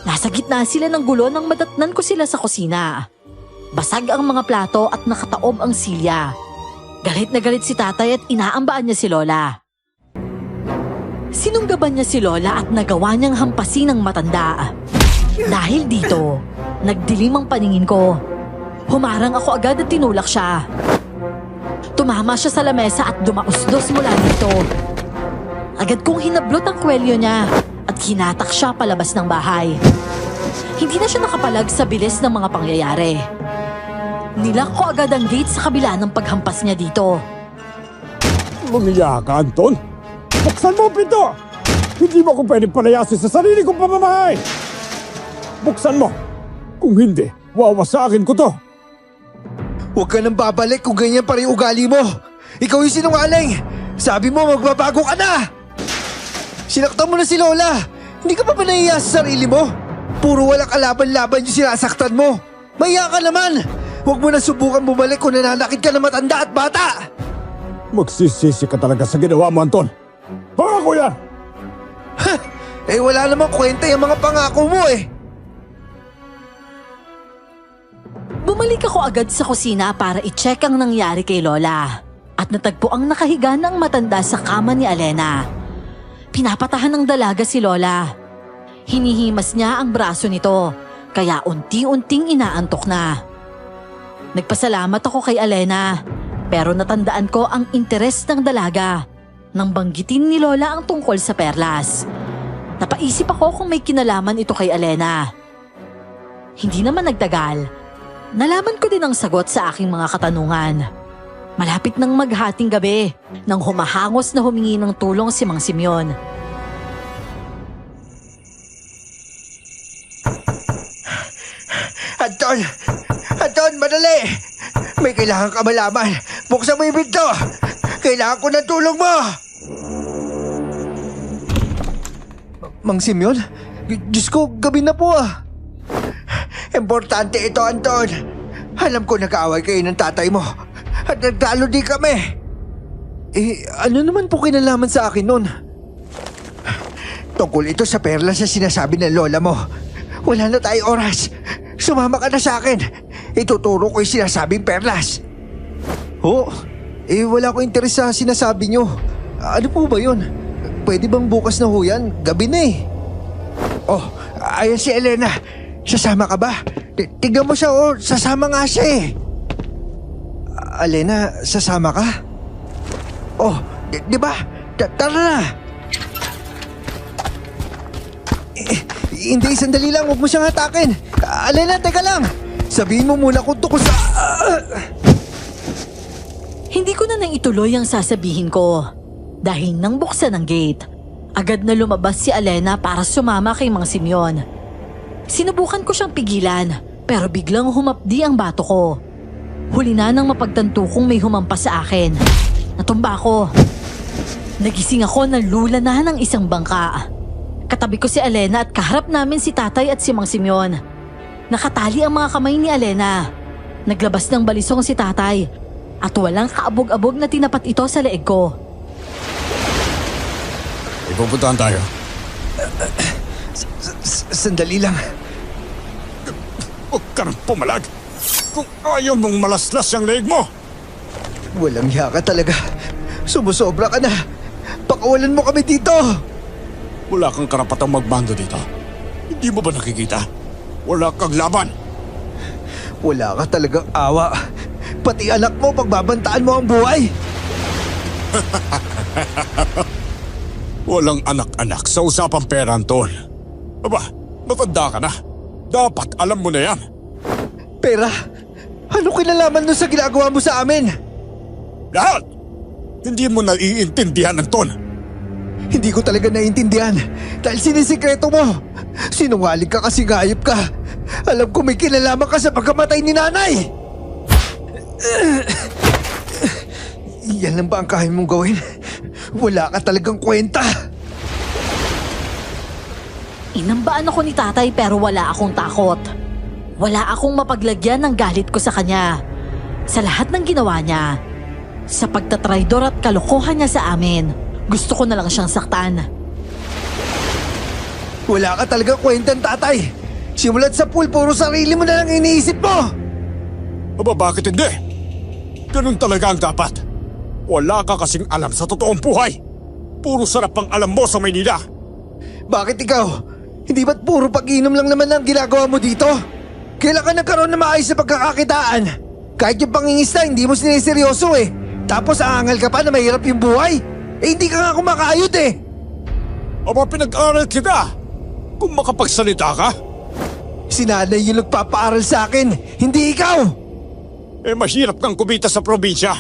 Speaker 1: Nasa gitna sila ng gulo nang madatnan ko sila sa kusina. Basag ang mga plato at nakataob ang silya. Galit na galit si tatay at inaambaan niya si Lola. Sinunggaban niya si Lola at nagawa niyang hampasin ng matanda. Dahil dito, nagdilim ang paningin ko. Humarang ako agad at tinulak siya. Tumama siya sa lamesa at dumausdos mula dito. Agad kong hinablot ang kwelyo niya at hinatak siya palabas ng bahay. Hindi na siya nakapalag sa bilis ng mga pangyayari. Nilak ko agad ang gate sa kabila ng paghampas niya dito.
Speaker 3: Lumiya ka, Anton. Buksan mo ang pinto! Hindi mo ako pwedeng palayasin sa sarili kong pamamahay! Buksan mo! Kung hindi, wawasakin ko to!
Speaker 2: Huwag ka nang babalik kung ganyan pa rin ugali mo. Ikaw yung sinungaling. Sabi mo magbabago ka na. Sinaktan mo na si Lola. Hindi ka pa ba nahiya sa sarili mo? Puro walang kalaban-laban yung sinasaktan mo. Mahiya ka naman. Huwag mo na subukan bumalik kung nananakit ka na matanda at bata.
Speaker 3: Magsisisi ka talaga sa ginawa mo, Anton. Pangako yan!
Speaker 2: Eh wala namang kwenta yung mga pangako mo eh.
Speaker 1: Bumalik ako agad sa kusina para i-check ang nangyari kay Lola. At natagpo ang nakahiga ng matanda sa kama ni Alena. Pinapatahan ng dalaga si Lola. Hinihimas niya ang braso nito, kaya unti-unting inaantok na. Nagpasalamat ako kay Alena, pero natandaan ko ang interes ng dalaga nang banggitin ni Lola ang tungkol sa perlas. Napaisip ako kung may kinalaman ito kay Alena. Hindi naman nagtagal. Nalaman ko din ang sagot sa aking mga katanungan. Malapit nang maghating gabi nang humahangos na humingi ng tulong si Mang Simeon.
Speaker 4: Anton! Anton, madali! May kailangan ka malaman. Buksan mo yung pinto! Kailangan ko ng tulong mo!
Speaker 2: Mang Simeon? Diyos ko, gabi na po ah.
Speaker 4: Importante ito, Anton. Alam ko nag-aaway kayo ng tatay mo. At nagtalo di kami.
Speaker 2: Eh, ano naman po kinalaman sa akin nun?
Speaker 4: Tungkol ito sa perlas na sinasabi ng lola mo. Wala na tayong oras. Sumama ka na sa akin. Ituturo ko yung sinasabing perlas.
Speaker 2: Oh, eh wala ko interes sa sinasabi nyo. Ano po ba yun? Pwede bang bukas na ho yan? Gabi na eh.
Speaker 4: Oh, ayan si Elena. Sasama ka ba? Tignan mo siya, oh. Sasama nga siya eh.
Speaker 2: Alena, sasama ka?
Speaker 4: Oh, di ba? Tara na.
Speaker 2: Hindi, sandali lang. Huwag mo siyang hatakin. Alena, teka lang. Sabihin mo muna kung tungkol sa...
Speaker 1: Hindi ko na nang ituloy ang sasabihin ko. Dahil nang buksan ang gate, agad na lumabas si Alena para sumama kay Mang Simeon. Sinubukan ko siyang pigilan, pero biglang humapdi ang bato ko. Huli na nang mapagtanto kong may humampas sa akin. Natumba ako. Nagising ako na lula na ng isang bangka. Katabi ko si Alena at kaharap namin si tatay at si Mang Simeon. Nakatali ang mga kamay ni Alena. Naglabas ng balisong si tatay at walang kaabog-abog na tinapat ito sa leeg ko.
Speaker 3: Ipupuntahan tayo.
Speaker 2: Sandali lang.
Speaker 3: Huwag ka nang pumalag. Kung ayaw mong malaslas ang leeg mo.
Speaker 2: Walang hiya ka talaga. Sumusobra ka na. Pakawalan mo kami dito.
Speaker 3: Wala kang karapatang magbando dito. Hindi mo ba nakikita? Wala kang laban.
Speaker 2: Wala ka talagang awa. Pati anak mo, pagbabantaan mo ang buhay.
Speaker 3: Walang anak-anak sa usapang pera, Anton. Aba, matanda ka na. Dapat alam mo na yan.
Speaker 2: Pera? Ano kinalaman mo sa ginagawa mo sa amin?
Speaker 3: Lahat! Hindi mo naiintindihan, Anton.
Speaker 2: Hindi ko talaga naiintindihan dahil sinisikreto mo. Sinungaling ka kasi gayip ka. Alam ko may kinalaman ka sa pagkamatay ni nanay. Yan lang ba ang kaya mong gawin? Wala ka talagang kwenta.
Speaker 1: Inambaan ako ni tatay pero wala akong takot. Wala akong mapaglagyan ng galit ko sa kanya. Sa lahat ng ginawa niya. Sa pagtatraidor at kalokohan niya sa amin. Gusto ko na lang siyang saktan.
Speaker 2: Wala ka talagang kwentang tatay. Simulat sa pool, puro sarili mo na lang iniisip mo.
Speaker 3: Aba, bakit hindi? Ganun talaga ang dapat. Wala ka kasing alam sa totoong buhay. Puro sarap ang alam mo sa Maynila.
Speaker 2: Bakit ikaw? Hindi ba't puro pag-inom lang naman ang ginagawa mo dito? Kailan ka nagkaroon ng maayos na pagkakakitaan? Kahit yung pangingista, hindi mo siniseryoso eh. Tapos aangal ka pa na mahirap yung buhay? Eh hindi ka nga kumakayod eh.
Speaker 3: Aba, pinag-aral kita. Kung makapagsalita ka.
Speaker 2: Si nanay yung nagpapaaral sa akin, hindi ikaw.
Speaker 3: Eh, mahirap kang kumita sa probinsya.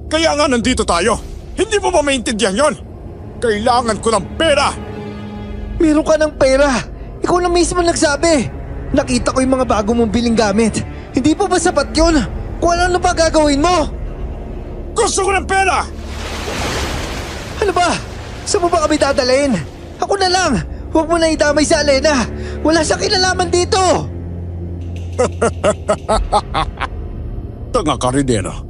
Speaker 3: Kaya nga nandito tayo. Hindi mo ba maintindihan yon? Kailangan ko ng pera.
Speaker 2: Meron ka ng pera. Ikaw na mismo nagsabi. Nakita ko yung mga bago mong biling gamit. Hindi pa ba sapat yun? Kung ano pa gagawin mo?
Speaker 3: Gusto ko ng pera!
Speaker 2: Ano ba? Saan mo ba kami dadalhin? Ako na lang. Huwag mo na idamay sa Alena. Wala siyang kinalaman dito.
Speaker 3: Tanga ka rin, no?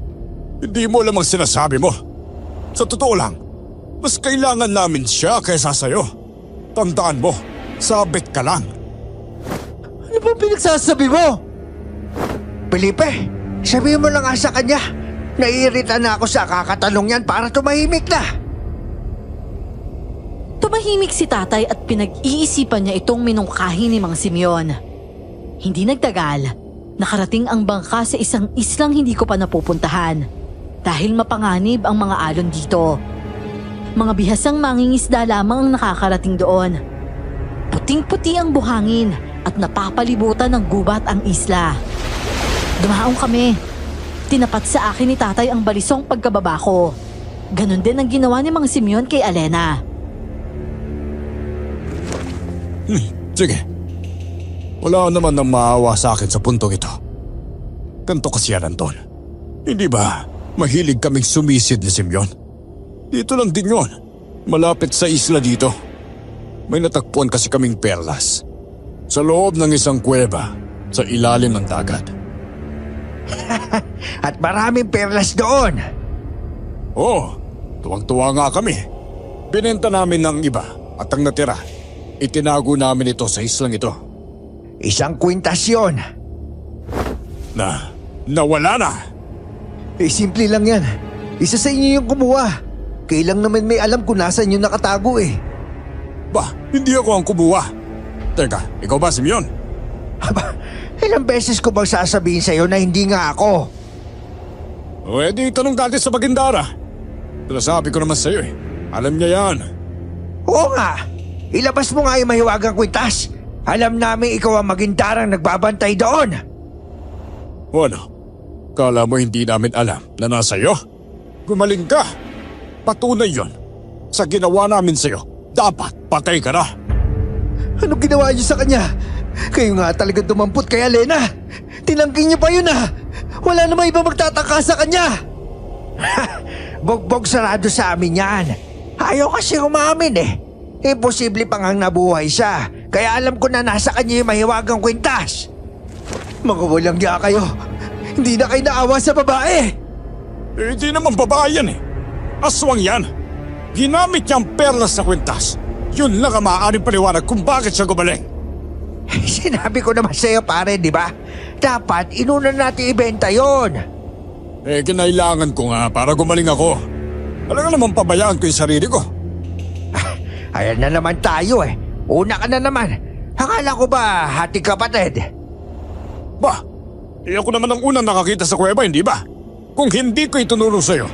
Speaker 3: Hindi mo alam ang sinasabi mo. Sa totoo lang, mas kailangan namin siya kaysa sa'yo. Tandaan mo, sabit ka lang.
Speaker 2: Ano ba pinagsasabi mo?
Speaker 4: Felipe, sabihin mo lang nga sa kanya. Naiirita na ako sa kakatanong yan para tumahimik na.
Speaker 1: Tumahimik si tatay at pinag-iisipan niya itong minungkahi ni Mang Simeon. Hindi nagtagal, nakarating ang bangka sa isang islang hindi ko pa napupuntahan dahil mapanganib ang mga alon dito. Mga bihasang mangingisda lamang ang nakakarating doon. Puting-puti ang buhangin at napapalibutan ng gubat ang isla. Dumaong kami. Tinapat sa akin ni tatay ang balisong pagkababa ko. Ganon din ang ginawa ni Mang Simeon kay Alena.
Speaker 3: Sige. Wala naman nang maawa sa akin sa puntong ito. Ganto kasi yan, Anton. Hindi ba mahilig kaming sumisid ni Simeon? Dito lang din yon. Malapit sa isla dito. May natagpuan kasi kaming perlas. Sa loob ng isang kuweba sa ilalim ng dagat.
Speaker 4: At maraming perlas doon.
Speaker 3: Oo, tuwang-tuwa nga kami. Binenta namin ng iba at ang natira, itinago namin ito sa islang ito.
Speaker 4: Isang kwintasyon.
Speaker 3: Nawala na.
Speaker 2: Eh simple lang yan. Isa sa inyo yung kumuha. Kailang naman may alam kung nasan yung nakatago eh.
Speaker 3: Bah, hindi ako ang kumuha. Teka, ikaw ba, Simeon?
Speaker 4: Aba, ilang beses ko bang sasabihin sa'yo na hindi nga ako?
Speaker 3: O edi tanong natin sa Bagindara. Sabi ko naman sa'yo eh. Alam niya yan.
Speaker 4: Oo nga. Ilabas mo nga yung mahiwagang kwintas. Alam namin ikaw ang magindarang nagbabantay doon.
Speaker 3: O ano? Kala mo hindi namin alam na nasa iyo? Gumaling ka. Patunay yon. Sa ginawa namin sa'yo, dapat patay ka na.
Speaker 2: Anong ginawa niyo sa kanya? Kayo nga talaga dumampot kay Alena. Tinangking niyo pa yun ah. Wala namang iba magtataka sa kanya.
Speaker 4: Bogbog sarado sa amin yan. Ayaw kasi umamin eh. Imposible pang ang nabuhay siya. Kaya alam ko na nasa kanya yung mahiwagang kwintas.
Speaker 2: Mga walang diya kayo. Hindi na kayo naawa sa babae.
Speaker 3: Eh, di naman babae yan eh. Aswang yan. Ginamit niyang perlas sa kwintas. Yun lang ang maaaring paliwanag kung bakit siya gumaling.
Speaker 4: Sinabi ko naman sa'yo pare, di ba? Dapat inuna natin ibenta yon.
Speaker 3: Eh, kinailangan ko nga para gumaling ako. Alam nga naman pabayaan ko yung sarili ko.
Speaker 4: Ayan na naman tayo eh. Una ka na naman. Akala ko ba hati kapatid?
Speaker 3: Ba, ako naman ang unang nakakita sa kuweba, hindi ba? Kung hindi ko itunuro sa'yo,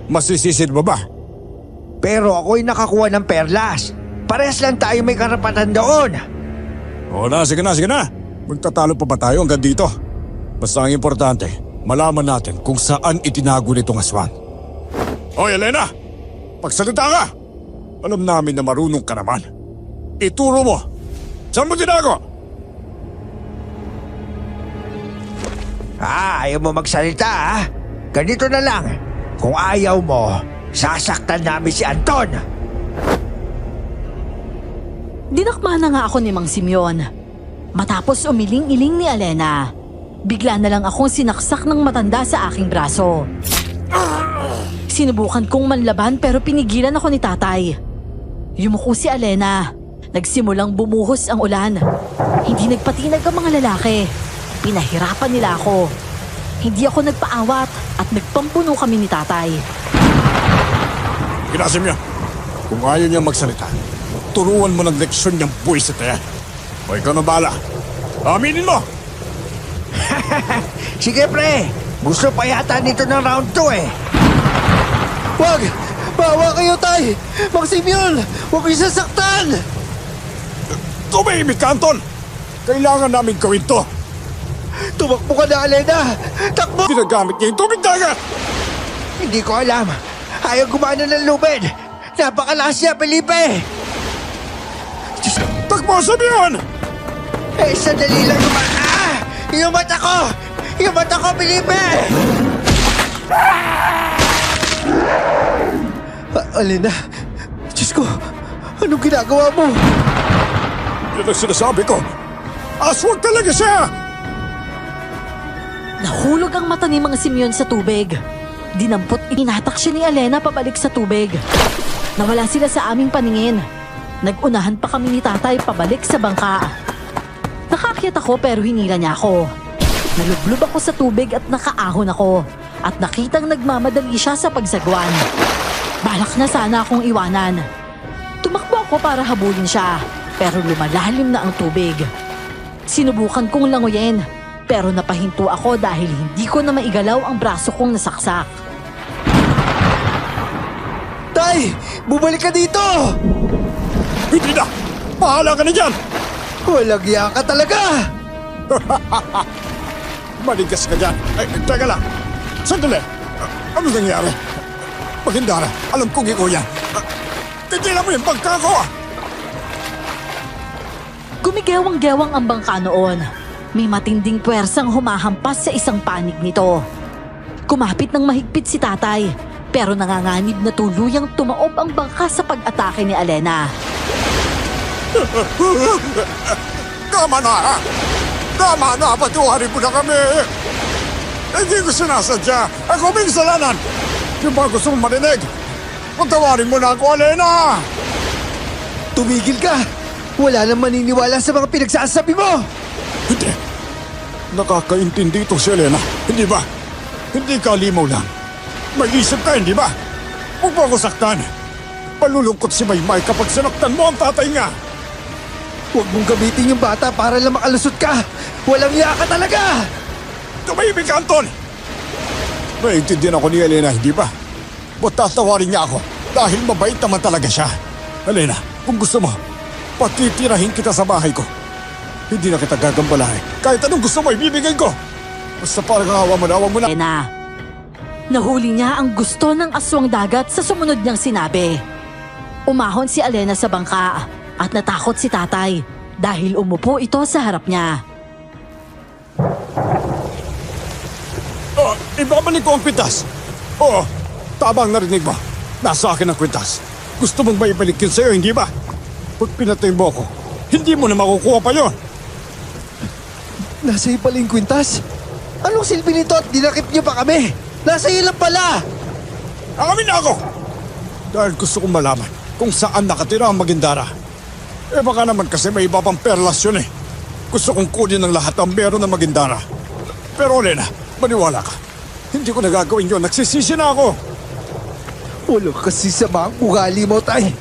Speaker 3: masisisid mo ba?
Speaker 4: Pero ako'y nakakuha ng perlas. Parehas lang tayo may karapatan doon.
Speaker 3: O na, sige na. Magtatalo pa ba tayo hanggang dito? Basta ang importante, malaman natin kung saan itinago nitong aswang. Hoy, Elena! Pagsalita ka! Alam namin na marunong ka naman. Ituro mo! Saan mo tinago?
Speaker 4: Ayaw mo magsalita ha? Ganito na lang. Kung ayaw mo, sasaktan namin si Anton.
Speaker 1: Dinakma na nga ako ni Mang Simeon. Matapos umiling-iling ni Elena, bigla na lang akong sinaksak ng matanda sa aking braso. Sinubukan kong manlaban pero pinigilan ako ni tatay. Yumuko si Elena. Nagsimulang bumuhos ang ulan. Hindi nagpatinag ang mga lalaki. Pinahirapan nila ako. Hindi ako nagpaawat at nagpampuno kami ni tatay.
Speaker 3: Ginasim niya. Kung ayaw niyang magsalita, turuan mo ng leksyon niyang buwisit na yan. O ikaw na bala. Aminin mo!
Speaker 4: Sige pre, gusto pa yata nito ng round 2 eh.
Speaker 2: Wag! Bawa kayo, tay! Mang Simeon! Huwag kayo sasaktan!
Speaker 3: Tumahimik ka, Anton! Kailangan namin gawin to.
Speaker 2: Tumakbo ka na, Elena! Takbo!
Speaker 3: Ginagamit niya yung tubig dagat!
Speaker 4: Hindi ko alam. Ayaw gumana ng lubid. Napakalakas niya, Felipe.
Speaker 3: Takbo, Simeon!
Speaker 4: Sandali lang gumana. Yung mata ko! Yung mata ko, Felipe!
Speaker 2: Elena! Diyos ko! Anong ginagawa mo?
Speaker 3: Yan ang sinasabi ko. Aswang talaga siya!
Speaker 1: Nahulog ang mata ni Mang Simeon sa tubig. Dinampot inatak siya ni Elena pabalik sa tubig. Nawala sila sa aming paningin. Nagunahan pa kami ni tatay pabalik sa bangka. Nakakyat ako pero hinila niya ako. Nalublob ako sa tubig at nakaahon ako. At nakitang nagmamadali siya sa pagsagwan. Balak na sana akong iwanan. Tumakbo ako para habulin siya. Pero lumalalim na ang tubig. Sinubukan kong languyin. Pero napahinto ako dahil hindi ko na maigalaw ang braso kong nasaksak.
Speaker 2: Tay! Bumalik ka dito!
Speaker 3: Hindi na! Bahala ka na dyan!
Speaker 2: Walang iya ka talaga!
Speaker 3: Manigas ka dyan. Ay, teka lang. Sandali. Ano nangyari? Maghindara. Alam kong ikaw yan. Tigilan mo yung bangka ko!
Speaker 1: Gumigewang-gewang ang bangka noon. May matinding puwersang humahampas sa isang panig nito. Kumapit ng mahigpit si tatay, pero nanganganib na tuluyang tumaob ang bangka sa pag-atake ni Elena.
Speaker 3: Tama na! Tama na! Patuharin mo na kami! Hindi ko sinasadya! Ako may kasalanan! Yung ba gusto mong marinig? Patawarin mo na ako, Elena!
Speaker 2: Tumigil ka! Wala nang maniniwala sa mga pinagsasabi mo!
Speaker 3: Hindi! Nakakaintindi ito si Elena, hindi ba? Hindi ka limaw lang. May isip ka, hindi ba? Huwag mo ako saktan. Palulungkot si Maymay kapag sinaktan mo ang tatay niya.
Speaker 2: Huwag mong gamitin yung bata para lang makalusot ka! Walang iya ka talaga!
Speaker 3: Tumahimik ka, Anton! Naiintindihan ako ni Elena, hindi ba? Ba't tatawarin niya ako? Dahil mabait naman talaga siya. Elena, kung gusto mo, patitirahin kita sa bahay ko. Hindi na kita gagambalahin. Kahit anong gusto mo, ibibigay ko. Basta parang awa mo na.
Speaker 1: Elena. Nahuli niya ang gusto ng aswang dagat sa sumunod niyang sinabi. Umahon si Elena sa bangka at natakot si tatay dahil umupo ito sa harap niya.
Speaker 3: Ibabalik ko ang kwintas. Oo, tama ang narinig mo. Nasa akin ang kwintas. Gusto mong maibalik yun sa'yo, hindi ba? Pag pinatay mo ako, hindi mo na makukuha pa yun.
Speaker 2: Nasa iyo pala yung kwintas? Anong silbi nito at dinakip niyo pa kami? Nasa iyo lang pala!
Speaker 3: Amin na ako! Dahil gusto kong malaman kung saan nakatira ang Magindara. Baka naman kasi may iba pang perlas yun eh. Gusto kong kunin ng lahat ang meron ng Magindara. Pero Elena, maniwala ka. Hindi ko nagagawin yun. Nagsisisi na ako.
Speaker 2: Wala kasi sa mga ugali mo, tay.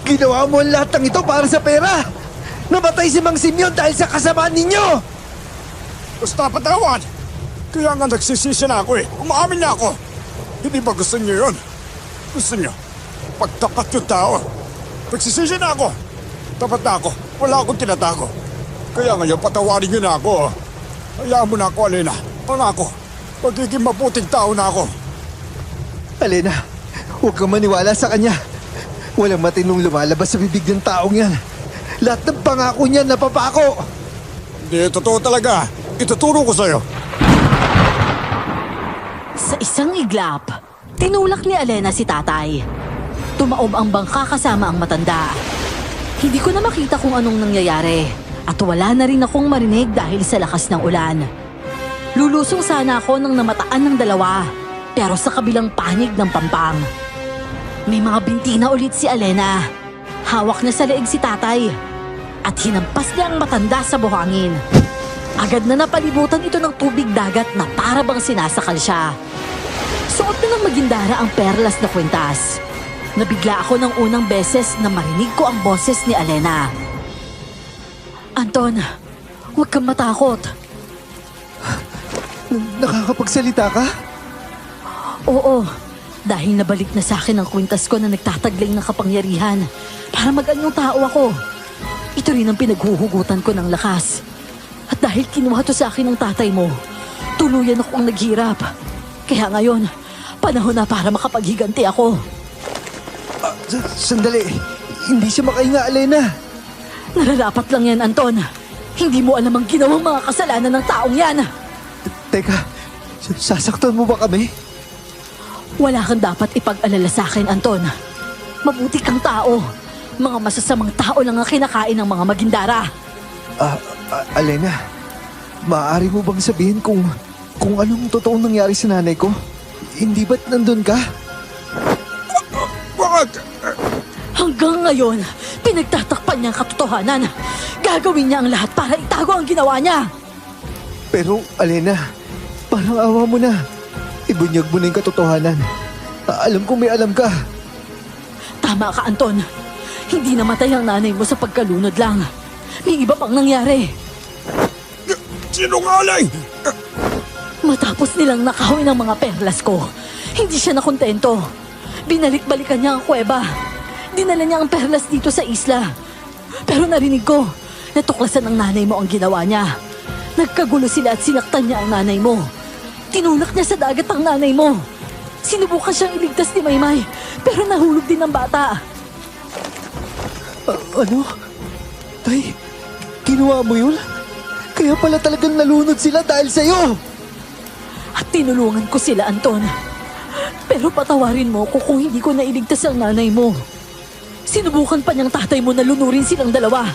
Speaker 2: Ginawa mo ang lahat ng ito para sa pera. Namatay si Mang Simeon dahil sa kasamaan ninyo!
Speaker 3: Basta patawad! Kaya nga nagsisisi na ako eh. Umaamin na ako. Hindi ba gusto niyo yun? Gusto niyo? Pagtapat yung tao. Nagsisisi na ako. Tapat na ako. Wala akong tinatago. Kaya ngayon patawarin niyo na ako. Hayaan mo na ako, Alena. Pangako. Magiging mabuting tao na ako.
Speaker 2: Alena, huwag kang maniwala sa kanya. Walang matinong lumalabas sa bibig ng taong yan. Lahat ng pangako niya napapako.
Speaker 3: Hindi, totoo talaga. Ituturo ko sa'yo.
Speaker 1: Sa isang iglap, tinulak ni Alena si tatay. Tumaob ang bangka kasama ang matanda. Hindi ko na makita kung anong nangyayari at wala na rin akong marinig dahil sa lakas ng ulan. Lulusong sana ako nang namataan ng dalawa, pero sa kabilang panig ng pampang. May mga binti na ulit si Alena. Hawak na sa leeg si tatay at hinampas niya ang matanda sa buhangin. Agad na napalibutan ito ng tubig dagat na para bang sinasakal siya. Suot na ng magindara ang perlas na kwintas. Nabigla ako ng unang beses na marinig ko ang boses ni Alena. Anton, huwag kang matakot.
Speaker 2: Nakakapagsalita ka?
Speaker 1: Oo, dahil nabalik na sa akin ang kwintas ko na nagtatagling ng kapangyarihan para mag-anyong tao ako. Ito rin ang pinaghuhugutan ko ng lakas. At dahil kinuha to sa akin ng tatay mo, tuluyan akong naghirap. Kaya ngayon, panahon na para makapaghiganti ako.
Speaker 2: Sandali, hindi siya makahinga, Alena.
Speaker 1: Nararapat lang yan, Anton. Hindi mo alam ang ginawang mga kasalanan ng taong yan.
Speaker 2: Teka, sasaktan mo ba kami?
Speaker 1: Wala kang dapat ipag-alala sa akin, Anton. Mabuti kang tao. Mga masasamang tao lang ang kinakain ng mga magindara.
Speaker 2: Alena, maaari mo bang sabihin kung anong totoong nangyari sa nanay ko? Hindi ba't nandun ka?
Speaker 3: Bakit?
Speaker 1: Hanggang ngayon, pinagtatakpan niya ang katotohanan. Gagawin niya ang lahat para itago ang ginawa niya.
Speaker 2: Pero, Alena, parang awa mo na. Ibunyag mo na yung katotohanan. Alam kong may alam ka.
Speaker 1: Tama ka, Anton. Hindi namatay ang nanay mo sa pagkalunod lang. May iba pang nangyari.
Speaker 3: Sinungaling!
Speaker 1: Matapos nilang nakahawin ang mga perlas ko, hindi siya nakontento. Binalik-balikan niya ang kuweba. Dinala niya ang perlas dito sa isla. Pero narinig ko, natuklasan ng nanay mo ang ginawa niya. Nagkagulo sila at sinaktan niya ang nanay mo. Tinulak niya sa dagat ang nanay mo. Sinubukan siyang iligtas ni Maymay, pero nahulog din ang bata.
Speaker 2: Ano? Tay, ginawa mo yun? Kaya pala talagang nalunod sila dahil sa'yo!
Speaker 1: At tinulungan ko sila, Anton. Pero patawarin mo ko kung hindi ko nailigtas ang nanay mo. Sinubukan pa niyang tatay mo na lunurin silang dalawa.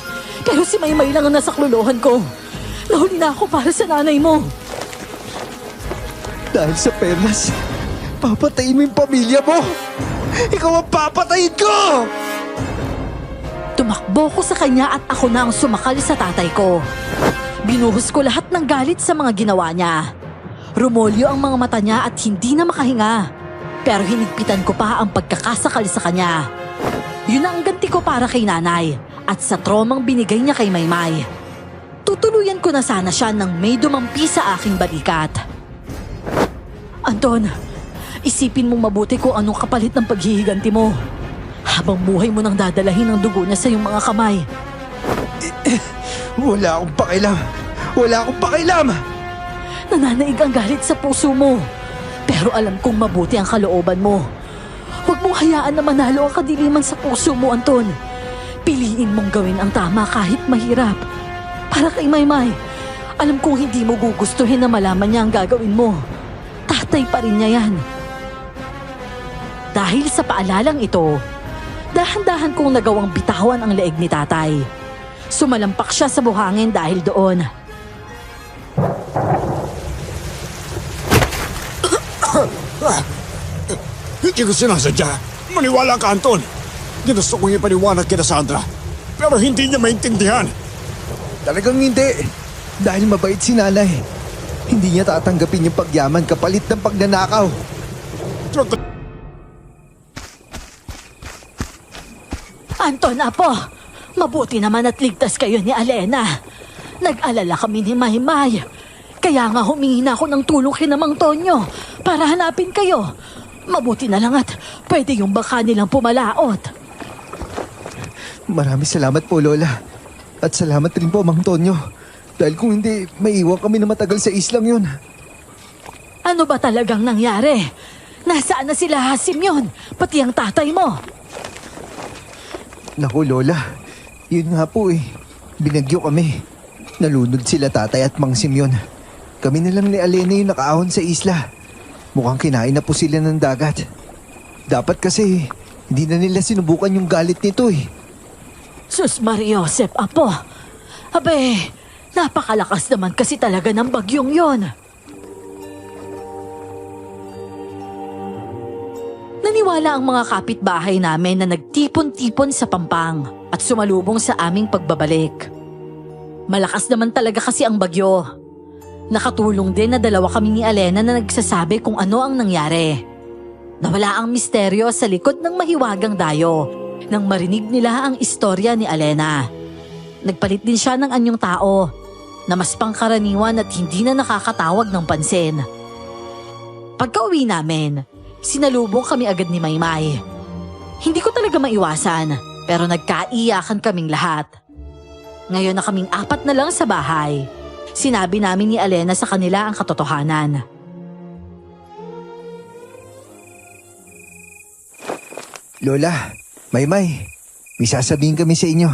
Speaker 1: Pero si Maymay lang ang nasaklolohan ko. Nahuli na ako para sa nanay mo.
Speaker 2: Dahil sa perlas, papatayin mo yung pamilya mo! Ikaw ang papatayin ko!
Speaker 1: Tumakbo ko sa kanya at ako na ang sumakal sa tatay ko. Binuhos ko lahat ng galit sa mga ginawa niya. Rumolyo ang mga mata niya at hindi na makahinga. Pero hinigpitan ko pa ang pagkakasakal sa kanya. Yun ang ganti ko para kay nanay at sa tromang binigay niya kay Maymay. Tutuluyan ko na sana siya nang may dumampi sa aking balikat. Anton, isipin mong mabuti kung anong kapalit ng paghihiganti mo. Habang buhay mo nang dadalahin ang dugo niya sa iyong mga kamay.
Speaker 2: Wala akong pakialam! Wala akong pakialam!
Speaker 1: Nananaig ang galit sa puso mo. Pero alam kong mabuti ang kalooban mo. Huwag mong hayaan na manalo ang kadiliman sa puso mo, Anton. Piliin mong gawin ang tama kahit mahirap. Para kay Maymay, alam kong hindi mo gugustuhin na malaman niya ang gagawin mo. Tatay pa rin niya yan. Dahil sa paalalang ito, dahan-dahan kong nagawang bitawan ang leeg ni tatay. Sumalampak siya sa buhangin dahil doon.
Speaker 3: Hindi ko sinasadya. Maniwala ka, Anton. Ginusto kong ipaniwanag kina Sandra. Pero hindi niya maintindihan.
Speaker 2: Talagang hindi. Dahil mabait si nanay. Hindi niya tatanggapin yung pagyaman kapalit ng pagnanakaw.
Speaker 1: Anton, apo! Mabuti naman at ligtas kayo ni Alena. Nag-alala kami ni Maymay. Kaya nga humingi na ako ng tulong kina Mang Tonyo para hanapin kayo. Mabuti na lang at pwede yung baka nilang pumalaot.
Speaker 2: Maraming salamat po, Lola. At salamat rin po, Mang Tonyo. Dahil kung hindi, maiiwan kami na matagal sa islang yun.
Speaker 1: Ano ba talagang nangyari? Nasaan na sila, Simeon? Pati ang tatay mo.
Speaker 2: Naku, Lola. Yun nga po eh. Binagyo kami. Nalunod sila tatay at Mang Simeon. Kami na lang ni Alena yung nakaahon sa isla. Mukhang kinain na po sila ng dagat. Dapat kasi hindi na nila sinubukan yung galit nito eh.
Speaker 1: Sus Mariosep, Apo. Abe, napakalakas naman kasi talaga ng bagyong yon. Naniwala ang mga kapitbahay namin na nagtipon-tipon sa Pampang at sumalubong sa aming pagbabalik. Malakas naman talaga kasi ang bagyo. Nakatulong din na dalawa kami ni Alena na nagsasabi kung ano ang nangyari. Nawala ang misteryo sa likod ng mahiwagang dayo nang marinig nila ang istorya ni Alena. Nagpalit din siya ng anyong tao na mas pangkaraniwan at hindi na nakakatawag ng pansin. Pagka-uwi namin, sinalubong kami agad ni Maymay. Hindi ko talaga maiwasan pero nagkaiyakan kaming lahat. Ngayon na kaming 4 na lang sa bahay. Sinabi namin ni Alena sa kanila ang katotohanan.
Speaker 2: Lola, Maymay, may sasabihin kami sa inyo.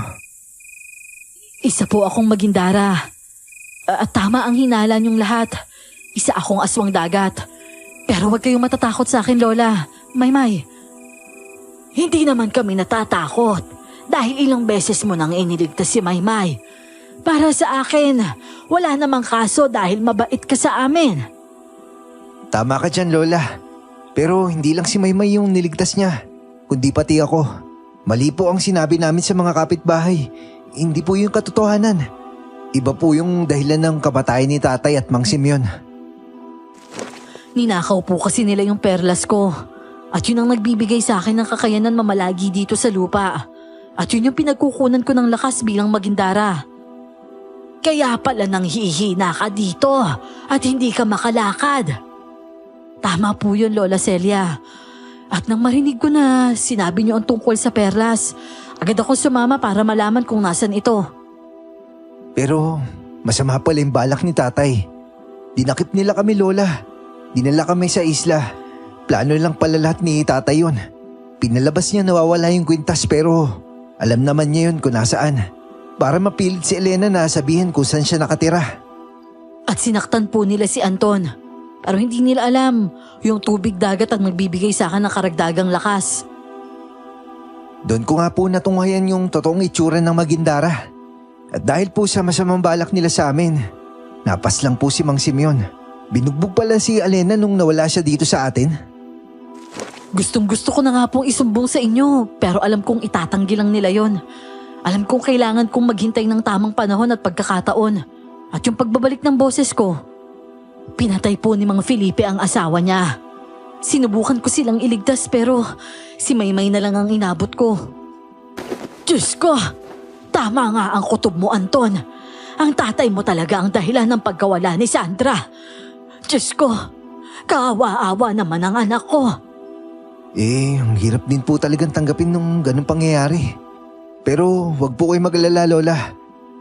Speaker 1: Isa po akong magindara. At tama ang hinala niyong lahat. Isa akong aswang dagat. Pero huwag kayong matatakot sa akin, Lola. Maymay. Hindi naman kami natatakot dahil ilang beses mo nang iniligtas si Maymay. Para sa akin, wala namang kaso dahil mabait ka sa amin.
Speaker 2: Tama ka dyan, Lola. Pero hindi lang si Maymay yung niligtas niya, kundi pati ako. Mali po ang sinabi namin sa mga kapitbahay. Hindi po yung katotohanan. Iba po yung dahilan ng kamatayan ni tatay at Mang Simeon.
Speaker 1: Ninakaw po kasi nila yung perlas ko. At yun ang nagbibigay sa akin ng kakayanan mamalagi dito sa lupa. At yun yung pinagkukunan ko ng lakas bilang magindara. Kaya pala nang hihina ka dito at hindi ka makalakad. Tama po yun, Lola Celia. At nang marinig ko na sinabi niyo ang tungkol sa perlas, agad ako sumama para malaman kung nasan ito.
Speaker 2: Pero masama pala yung balak ni tatay. Dinakip nila kami, Lola. Dinala kami sa isla. Plano lang pala lahat ni tatay yun. Pinalabas niya nawawala yung kwintas pero alam naman niya yun kung nasaan. Para mapilit si Elena na sabihin kung saan siya nakatira.
Speaker 1: At sinaktan po nila si Anton. Pero hindi nila alam, yung tubig dagat ang nagbibigay sa akin ng karagdagang lakas.
Speaker 2: Doon ko nga po natunghayan yung totoong itsura ng magindara. At dahil po sa masamang balak nila sa amin, napas lang po si Mang Simeon. Binugbog pala si Elena nung nawala siya dito sa atin.
Speaker 1: Gustong-gusto ko na nga pong isumbong sa inyo, pero alam kong itatanggi lang nila yon. Alam kong kailangan kong maghintay ng tamang panahon at pagkakataon. At yung pagbabalik ng boses ko, pinatay po ni Mang Felipe ang asawa niya. Sinubukan ko silang iligtas pero si Maymay na lang ang inabot ko. Diyos ko, tama nga ang kutob mo, Anton. Ang tatay mo talaga ang dahilan ng pagkawala ni Sandra. Diyos ko, kaawa-awa naman ang anak ko.
Speaker 2: Ang hirap din po talagang tanggapin nung ganun pangyayari. Pero wag po kayo mag-alala, Lola.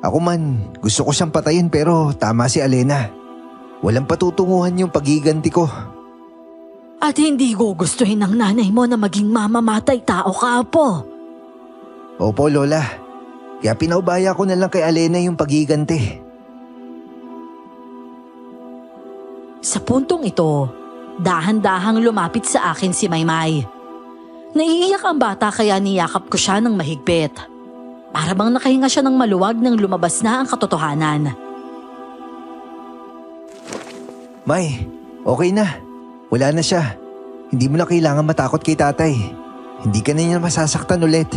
Speaker 2: Ako man, gusto ko siyang patayin pero tama si Alena. Walang patutunguhan yung pagiganti ko.
Speaker 1: At hindi gugustuhin ng nanay mo na maging mamamatay tao ka, Apo.
Speaker 2: Opo, Lola. Kaya pinaubaya ko na lang kay Alena yung pagiganti.
Speaker 1: Sa puntong ito, dahan-dahang lumapit sa akin si Maymay. Naiiyak ang bata kaya niyakap ko siya ng mahigpit. Para bang nakahinga siya ng maluwag nang lumabas na ang katotohanan.
Speaker 2: May, okay na. Wala na siya. Hindi mo na kailangan matakot kay tatay. Hindi ka na niya masasaktan ulit.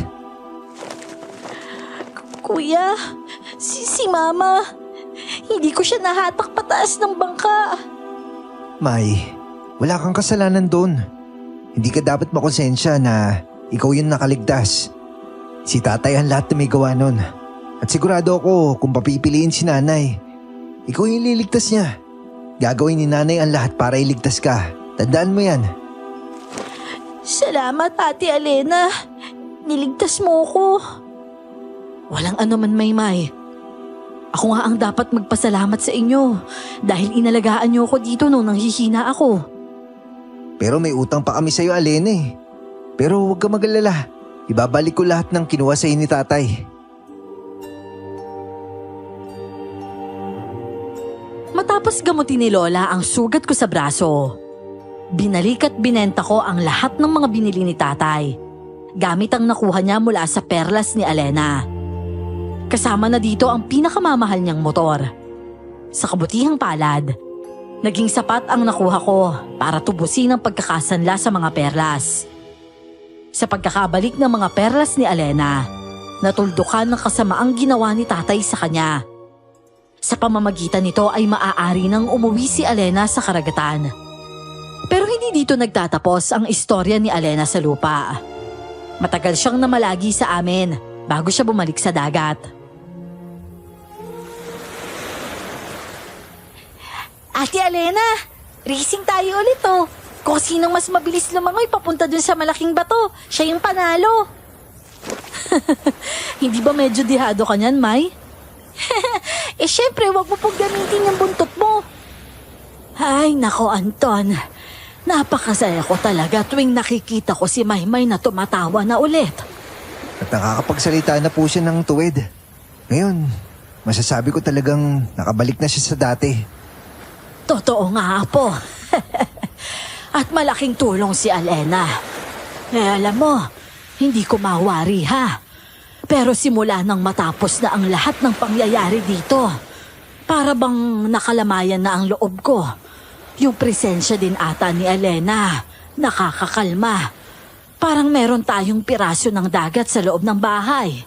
Speaker 1: Kuya, si Mama, hindi ko siya nahatak pataas ng bangka.
Speaker 2: May, wala kang kasalanan doon. Hindi ka dapat makonsensya na ikaw yung nakaligtas. Si tatay ang lahat na may gawa nun. At sigurado ako kung papipiliin si nanay, ikaw yung liligtas niya. Gagawin ni nanay ang lahat para iligtas ka. Tandaan mo yan.
Speaker 1: Salamat, Ate Alena. Niligtas mo ko. Walang anuman, Maymay. Ako nga ang dapat magpasalamat sa inyo dahil inalagaan niyo ako dito nung nanghihina ako.
Speaker 2: Pero may utang pa kami sa'yo, Alena eh. Pero huwag ka mag-alala. Ibabalik ko lahat ng kinuha sa'yo ni tatay.
Speaker 1: Matapos gamutin ni Lola ang sugat ko sa braso, binalik at binenta ko ang lahat ng mga binili ni tatay, gamit ang nakuha niya mula sa perlas ni Alena. Kasama na dito ang pinakamamahal niyang motor. Sa kabutihang palad, naging sapat ang nakuha ko para tubusin ang pagkakasanla sa mga perlas. Sa pagkakabalik ng mga perlas ni Alena, natuldukan ng kasamaang ginawa ni tatay sa kanya. Sa pamamagitan nito ay maaari nang umuwi si Alena sa karagatan. Pero hindi dito nagtatapos ang istorya ni Alena sa lupa. Matagal siyang namalagi sa amin bago siya bumalik sa dagat. Ate Alena, racing tayo ulit oh. Kung sinong mas mabilis lumangoy papunta dun sa malaking bato, siya yung panalo. Hindi ba medyo dihado ka niyan, May? Syempre, wag mo pong gamitin yung buntot mo. Ay, nako Anton. Napakasaya ko talaga tuwing nakikita ko si Maymay na tumatawa na ulit.
Speaker 2: At nakakapagsalita na po siya ng tuwid. Ngayon, masasabi ko talagang nakabalik na siya sa dati.
Speaker 1: Totoo nga po. At malaking tulong si Alena. Alam mo, hindi ko mawari ha. Pero simula nang matapos na ang lahat ng pangyayari dito, para bang nakalamayan na ang loob ko. Yung presensya din ata ni Alena, nakakakalma. Parang meron tayong piraso ng dagat sa loob ng bahay.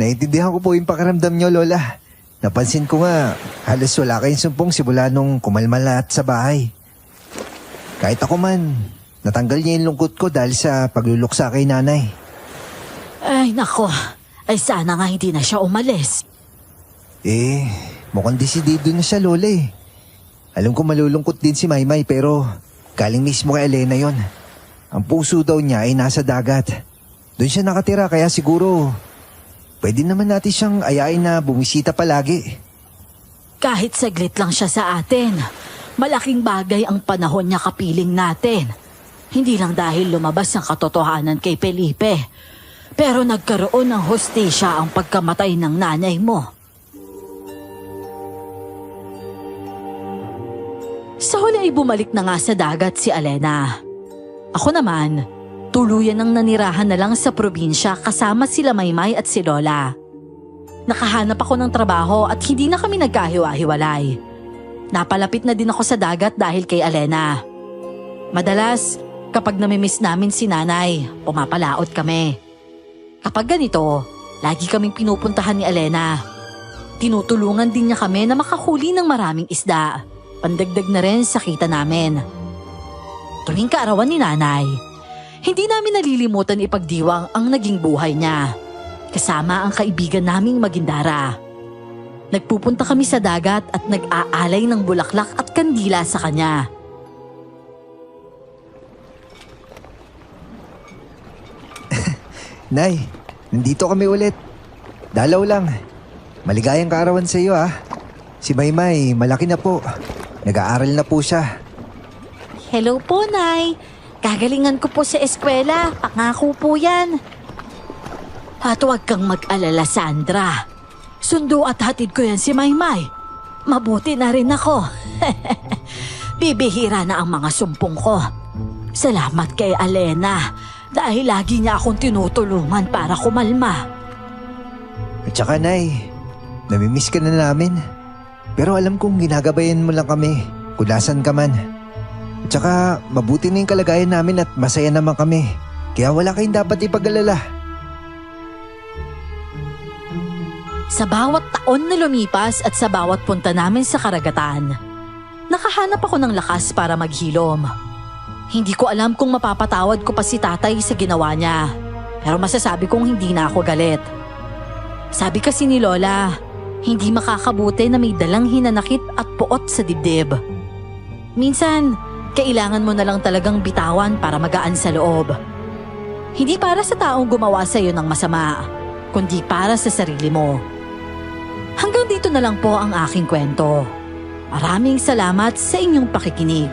Speaker 2: Naiintindihan ko po yung pakiramdam niyo, Lola. Napansin ko nga, halos wala kayong sumpong simula nung kumalma lahat sa bahay. Kahit ako man, natanggal niya yung lungkot ko dahil sa pagluluksa kay nanay.
Speaker 1: Ay nako, ay sana nga hindi na siya umalis.
Speaker 2: Mukhang desidido na siya, Lola eh. Alam ko malulungkot din si Maymay pero galing mismo kay Alena yon. Ang puso daw niya ay nasa dagat. Doon siya nakatira kaya siguro pwede naman natin siyang ayain na bumisita palagi.
Speaker 1: Kahit saglit lang siya sa atin, malaking bagay ang panahon niya kapiling natin. Hindi lang dahil lumabas ang katotohanan kay Felipe, pero nagkaroon ng hustisya ang pagkamatay ng nanay mo. Sa huli ay bumalik na nga sa dagat si Alena. Ako naman, tuluyan ang nanirahan na lang sa probinsya kasama sila Maymay at si Lola. Nakahanap ako ng trabaho at hindi na kami nagkahiwa-hiwalay. Napalapit na din ako sa dagat dahil kay Alena. Madalas, kapag namimiss namin si nanay, pumapalaot kami. Kapag ganito, lagi kaming pinupuntahan ni Alena. Tinutulungan din niya kami na makahuli ng maraming isda. Pandagdag na rin sa kita namin. Tuwing kaarawan ni nanay, hindi namin nalilimutan ipagdiwang ang naging buhay niya. Kasama ang kaibigan naming Magindara. Nagpupunta kami sa dagat at nag-aalay ng bulaklak at kandila sa kanya.
Speaker 2: Nay, nandito kami ulit. Dalaw lang. Maligayang kaarawan sa iyo ah. Si Maymay, malaki na po. Nag-aaral na po siya.
Speaker 1: Hello po, Nay. Gagalingan ko po sa eskwela. Pangako po yan. At huwag kang mag-alala, Sandra. Sundo at hatid ko yan si Maymay. Mabuti na rin ako. Bibihira na ang mga sumpong ko. Salamat kay Alena dahil lagi niya akong tinutulungan para kumalma.
Speaker 2: At saka, Nay, namimiss ka na namin. Pero alam kong ginagabayan mo lang kami kung nasan ka man. At saka mabuti na yung kalagayan namin at masaya naman kami. Kaya wala kayong dapat ipag-alala.
Speaker 1: Sa bawat taon na lumipas at sa bawat punta namin sa karagatan, nakahanap ako ng lakas para maghilom. Hindi ko alam kung mapapatawad ko pa si tatay sa ginawa niya. Pero masasabi kong hindi na ako galit. Sabi kasi ni Lola, hindi makakabuti na may dalang hinanakit at puot sa dibdib. Minsan, kailangan mo na lang talagang bitawan para magaan sa loob. Hindi para sa taong gumawa sa iyo ng masama, kundi para sa sarili mo. Hanggang dito na lang po ang aking kwento. Maraming salamat sa inyong pakikinig.